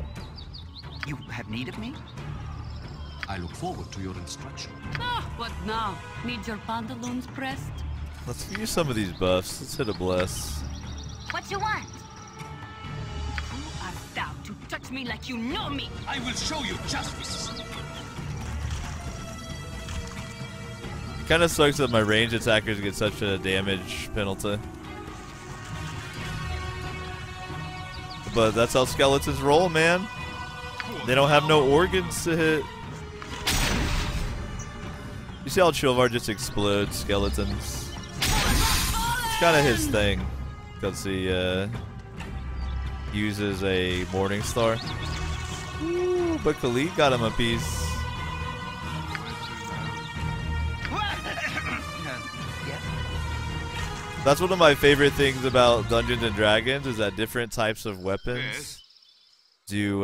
You have need of me? I look forward to your instruction. Ah, what now? Need your pantaloons pressed? Let's use some of these buffs. Let's hit a bless. What you want? Who art thou to touch me like you know me? I will show you justice. It kind of sucks that my range attackers get such a damage penalty. But that's how skeletons roll, man. They don't have no organs to hit. You see how Chilvar just explodes skeletons? It's kind of his thing. Because he uses a Morning Star. Ooh, but Khalid got him a piece. That's one of my favorite things about Dungeons and Dragons is that different types of weapons do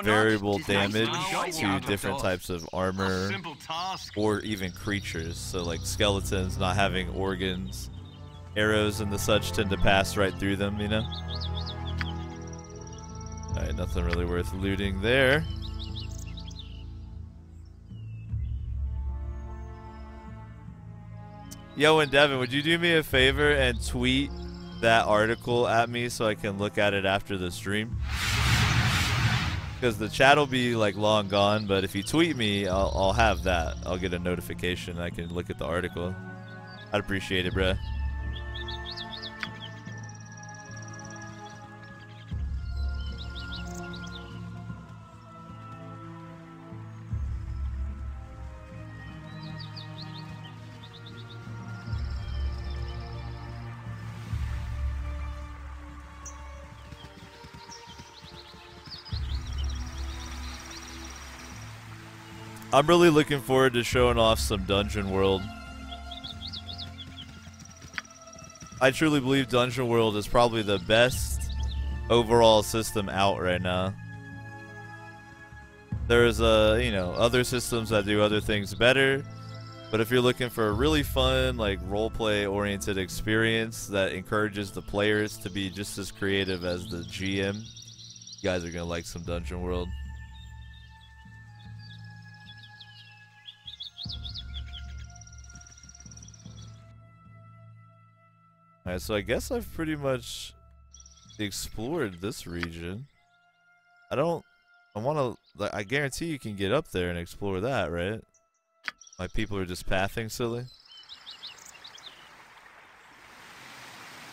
variable damage to different types of armor or even creatures. So like skeletons not having organs, arrows and the such tend to pass right through them, you know? Alright, nothing really worth looting there. Yo, and Devin, would you do me a favor and tweet that article at me so I can look at it after the stream? Because the chat will be like long gone, but if you tweet me, I'll have that. I'll get a notification. I can look at the article. I'd appreciate it, bruh. I'm really looking forward to showing off some Dungeon World. I truly believe Dungeon World is probably the best overall system out right now. There's you know, other systems that do other things better, but if you're looking for a really fun, like roleplay oriented experience that encourages the players to be just as creative as the GM, you guys are gonna like some Dungeon World. Alright, so I guess I've pretty much explored this region. I guarantee you can get up there and explore that, right? My people are just pathing silly.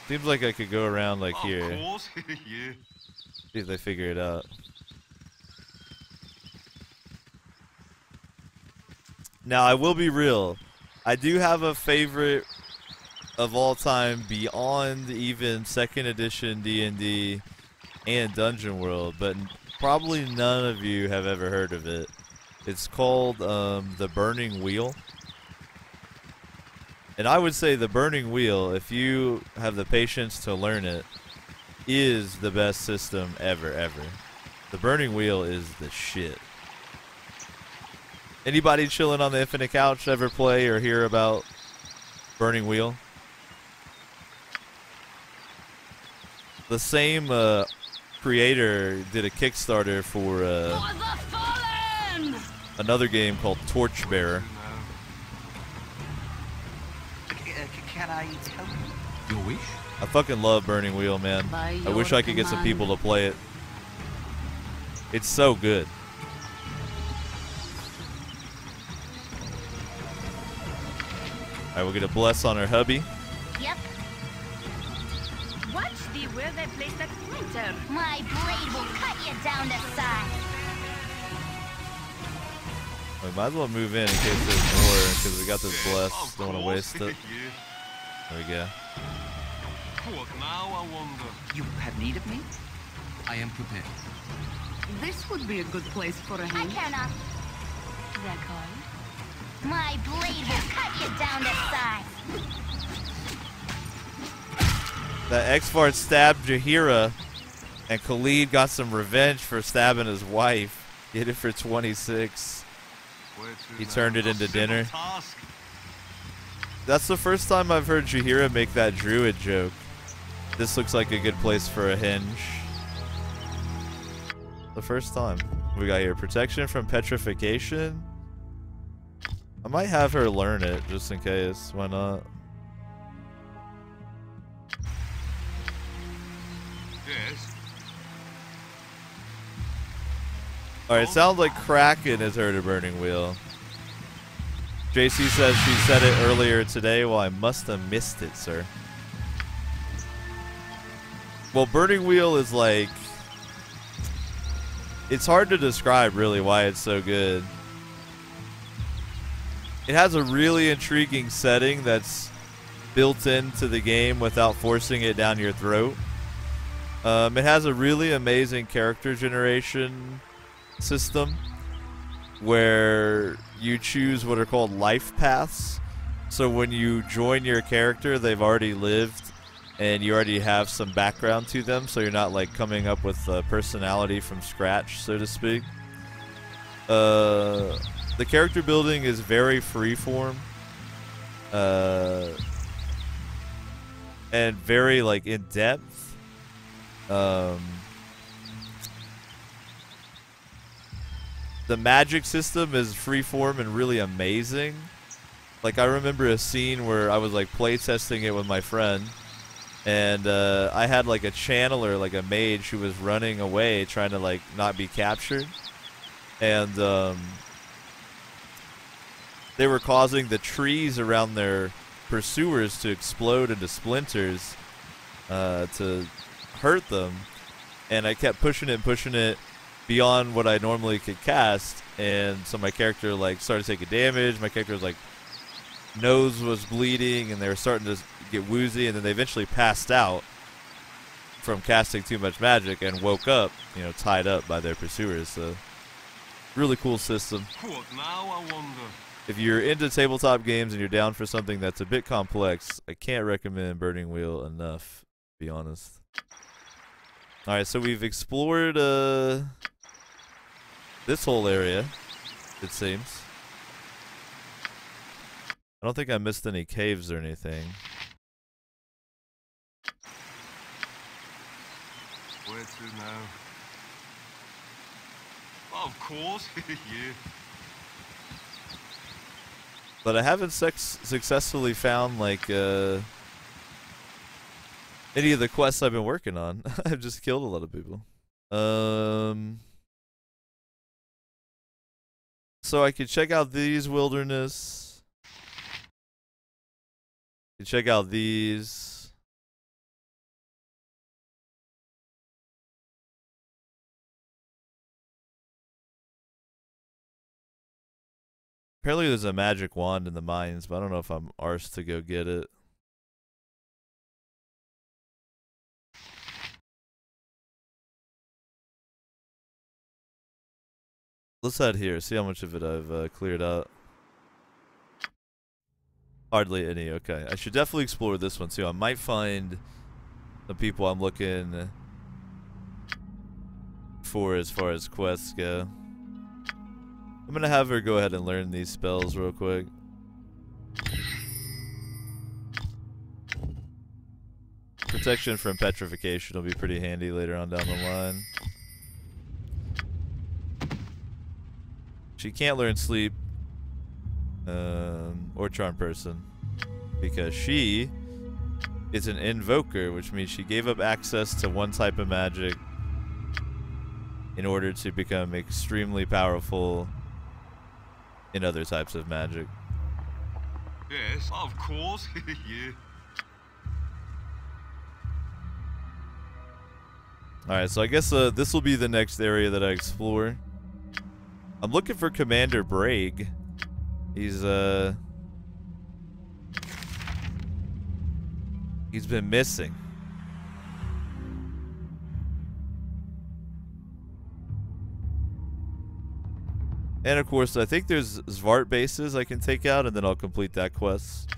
Seems like I could go around like here. Of course, yeah. See if they figure it out. Now, I will be real. I do have a favorite of all time beyond even 2nd edition D&D and Dungeon World, but probably none of you have ever heard of it. It's called the Burning Wheel. And I would say the Burning Wheel, if you have the patience to learn it, is the best system ever. The Burning Wheel is the shit. Anybody chilling on the Infinite Couch ever play or hear about Burning Wheel? The same creator did a Kickstarter for another game called Torchbearer. Can I help you? Your wish? I fucking love Burning Wheel, man. I wish I could get some people to play it. It's so good. Alright, we'll get a bless on our hubby. Yep. Watch thee where they place that splinter. My blade will cut you down to size. We might as well move in case there's more, because we got this bless. Don't want to waste it. There we go. What now, I wonder? You have need of me? I am prepared. This would be a good place for a I hint. care not. Record. My blade will cut you down to size. That Xfart stabbed Jaheira, and Khalid got some revenge for stabbing his wife. He hit it for 26. He turned it into dinner. That's the first time I've heard Jaheira make that druid joke. This looks like a good place for a hinge. The first time. What we got here? Protection from petrification. I might have her learn it just in case. Why not? Yes. Alright, it sounds like Kraken has heard a Burning Wheel. JC says she said it earlier today. Well, I must have missed it, sir. Well, Burning Wheel is like... It's hard to describe, really, why it's so good. It has a really intriguing setting that's built into the game without forcing it down your throat. It has a really amazing character generation system where you choose what are called life paths. So when you join your character, they've already lived and you already have some background to them, so you're not like coming up with a personality from scratch, so to speak. The character building is very freeform, and very like in depth. The magic system is freeform and really amazing. Like I remember a scene where I was like playtesting it with my friend, and I had like a channeler, like a mage who was running away trying to like not be captured, and they were causing the trees around their pursuers to explode into splinters to hurt them, and I kept pushing it beyond what I normally could cast, and so my character like started taking damage. My character's like nose was bleeding and they were starting to get woozy, and then they eventually passed out from casting too much magic and woke up, you know, tied up by their pursuers. So really cool system. What now, I wonder? if you're into tabletop games and you're down for something that's a bit complex, I can't recommend Burning Wheel enough, to be honest. Alright, so we've explored this whole area, it seems. I don't think I missed any caves or anything. Where to now? Of course, yeah. But I haven't successfully found, like, any of the quests I've been working on. I've just killed a lot of people. So I could check out these wilderness. Check out these. Apparently there's a magic wand in the mines, but I don't know if I'm arsed to go get it. Let's head here, see how much of it I've cleared out. Hardly any, okay. I should definitely explore this one too. I might find the people I'm looking for as far as quests go. I'm gonna have her go ahead and learn these spells real quick. Protection from petrification will be pretty handy later on down the line. She can't learn sleep or charm person because she is an invoker, which means she gave up access to one type of magic in order to become extremely powerful in other types of magic. Yes, of course, yeah. Alright, so I guess this will be the next area that I explore. I'm looking for Commander Bragg. He's been missing. And of course, I think there's Zvart bases I can take out, and then I'll complete that quest.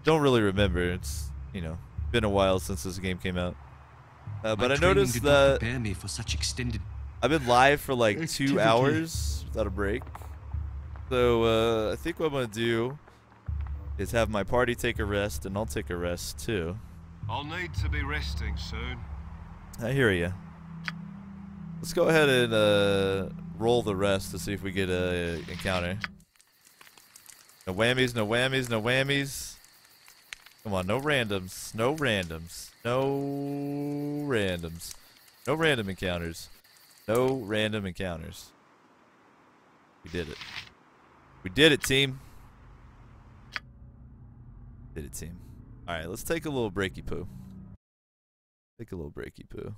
Don't really remember. It's, you know, been a while since this game came out. But I noticed that prepare me for such extended. I've been live for like 2 hours without a break. So I think what I'm gonna do is have my party take a rest, and I'll take a rest too. I'll need to be resting soon. I hear ya. Let's go ahead and roll the rest to see if we get a encounter. No whammies, no whammies, no whammies. Come on, no randoms, no randoms, no randoms, no random encounters, no random encounters. We did it. We did it, team. Did it, team. All right, let's take a little breaky poo. Take a little breaky poo.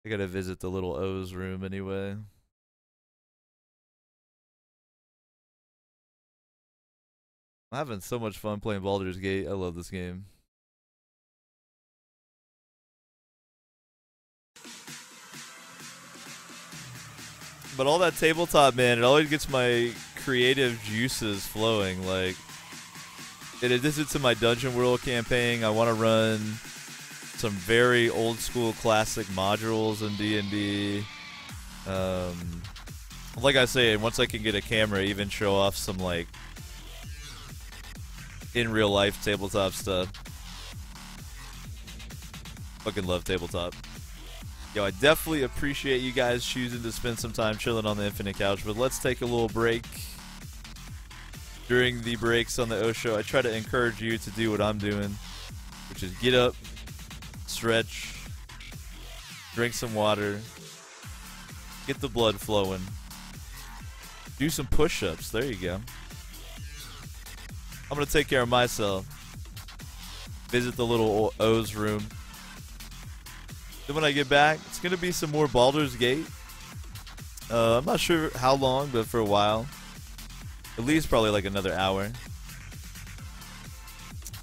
I gotta visit the little O's room anyway. I'm having so much fun playing Baldur's Gate. I love this game. But all that tabletop, man, it always gets my creative juices flowing. Like, in addition to my Dungeon World campaign, I want to run some very old school classic modules in D&D. Like I say, once I can get a camera, even show off some like in real life tabletop stuff. Fucking love tabletop. Yo, I definitely appreciate you guys choosing to spend some time chilling on the Infinite Couch, but let's take a little break. During the breaks on the O Show, I try to encourage you to do what I'm doing, which is get up, stretch, drink some water, get the blood flowing, do some push-ups. There you go. I'm going to take care of myself, visit the little O's room. Then when I get back, it's going to be some more Baldur's Gate. I'm not sure how long, but for a while. At least probably like another hour.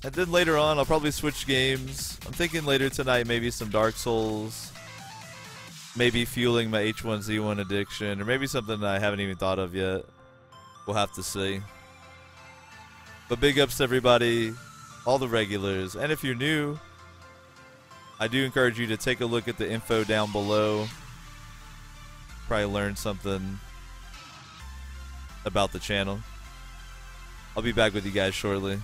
And then later on, I'll probably switch games. I'm thinking later tonight, maybe some Dark Souls. maybe fueling my H1Z1 addiction, or maybe something that I haven't even thought of yet. We'll have to see. But big ups to everybody, all the regulars, and if you're new, I do encourage you to take a look at the info down below. Probably learn something about the channel. I'll be back with you guys shortly.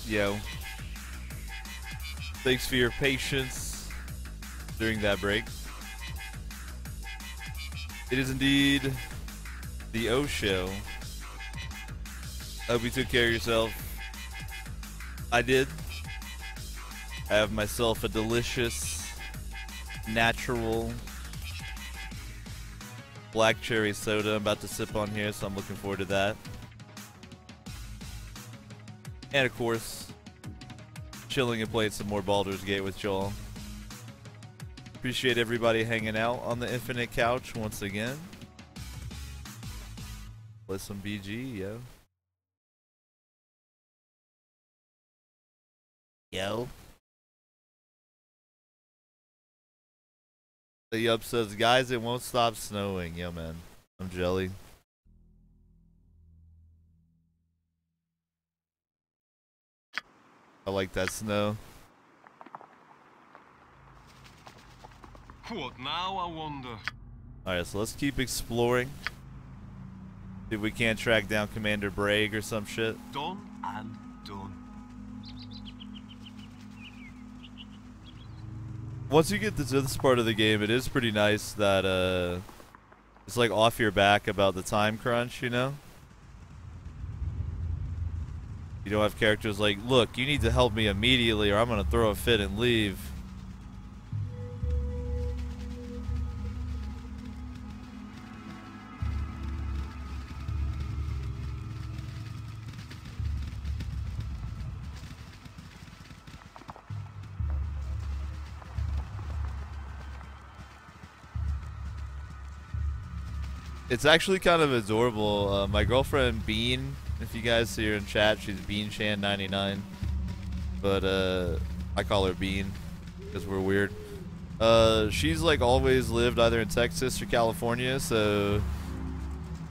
Yo. Thanks for your patience during that break. It is indeed the O Show. Hope you took care of yourself. I did. I have myself a delicious, natural black cherry soda I'm about to sip on here, so I'm looking forward to that. And of course, chilling and playing some more Baldur's Gate with Joel. Appreciate everybody hanging out on the Infinite Couch once again. Play some BG, yo. Yo. The Yup says, guys, it won't stop snowing. Yo, man. I'm jelly. I like that snow. What now, I wonder? Alright, so let's keep exploring. See if we can't track down Commander Bragg or some shit. Done and done. Once you get to this part of the game, it is pretty nice that it's like off your back about the time crunch, you know? You don't have characters like, look, you need to help me immediately or I'm gonna throw a fit and leave. It's actually kind of adorable. My girlfriend Bean, if you guys see her in chat, she's BeanChan99. But I call her Bean because we're weird. She's like always lived either in Texas or California, so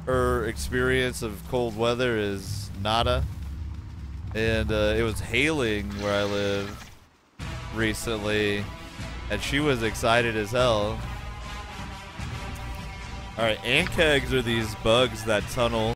her experience of cold weather is nada. And it was hailing where I live recently, and she was excited as hell. Alright, ant kegs are these bugs that tunnel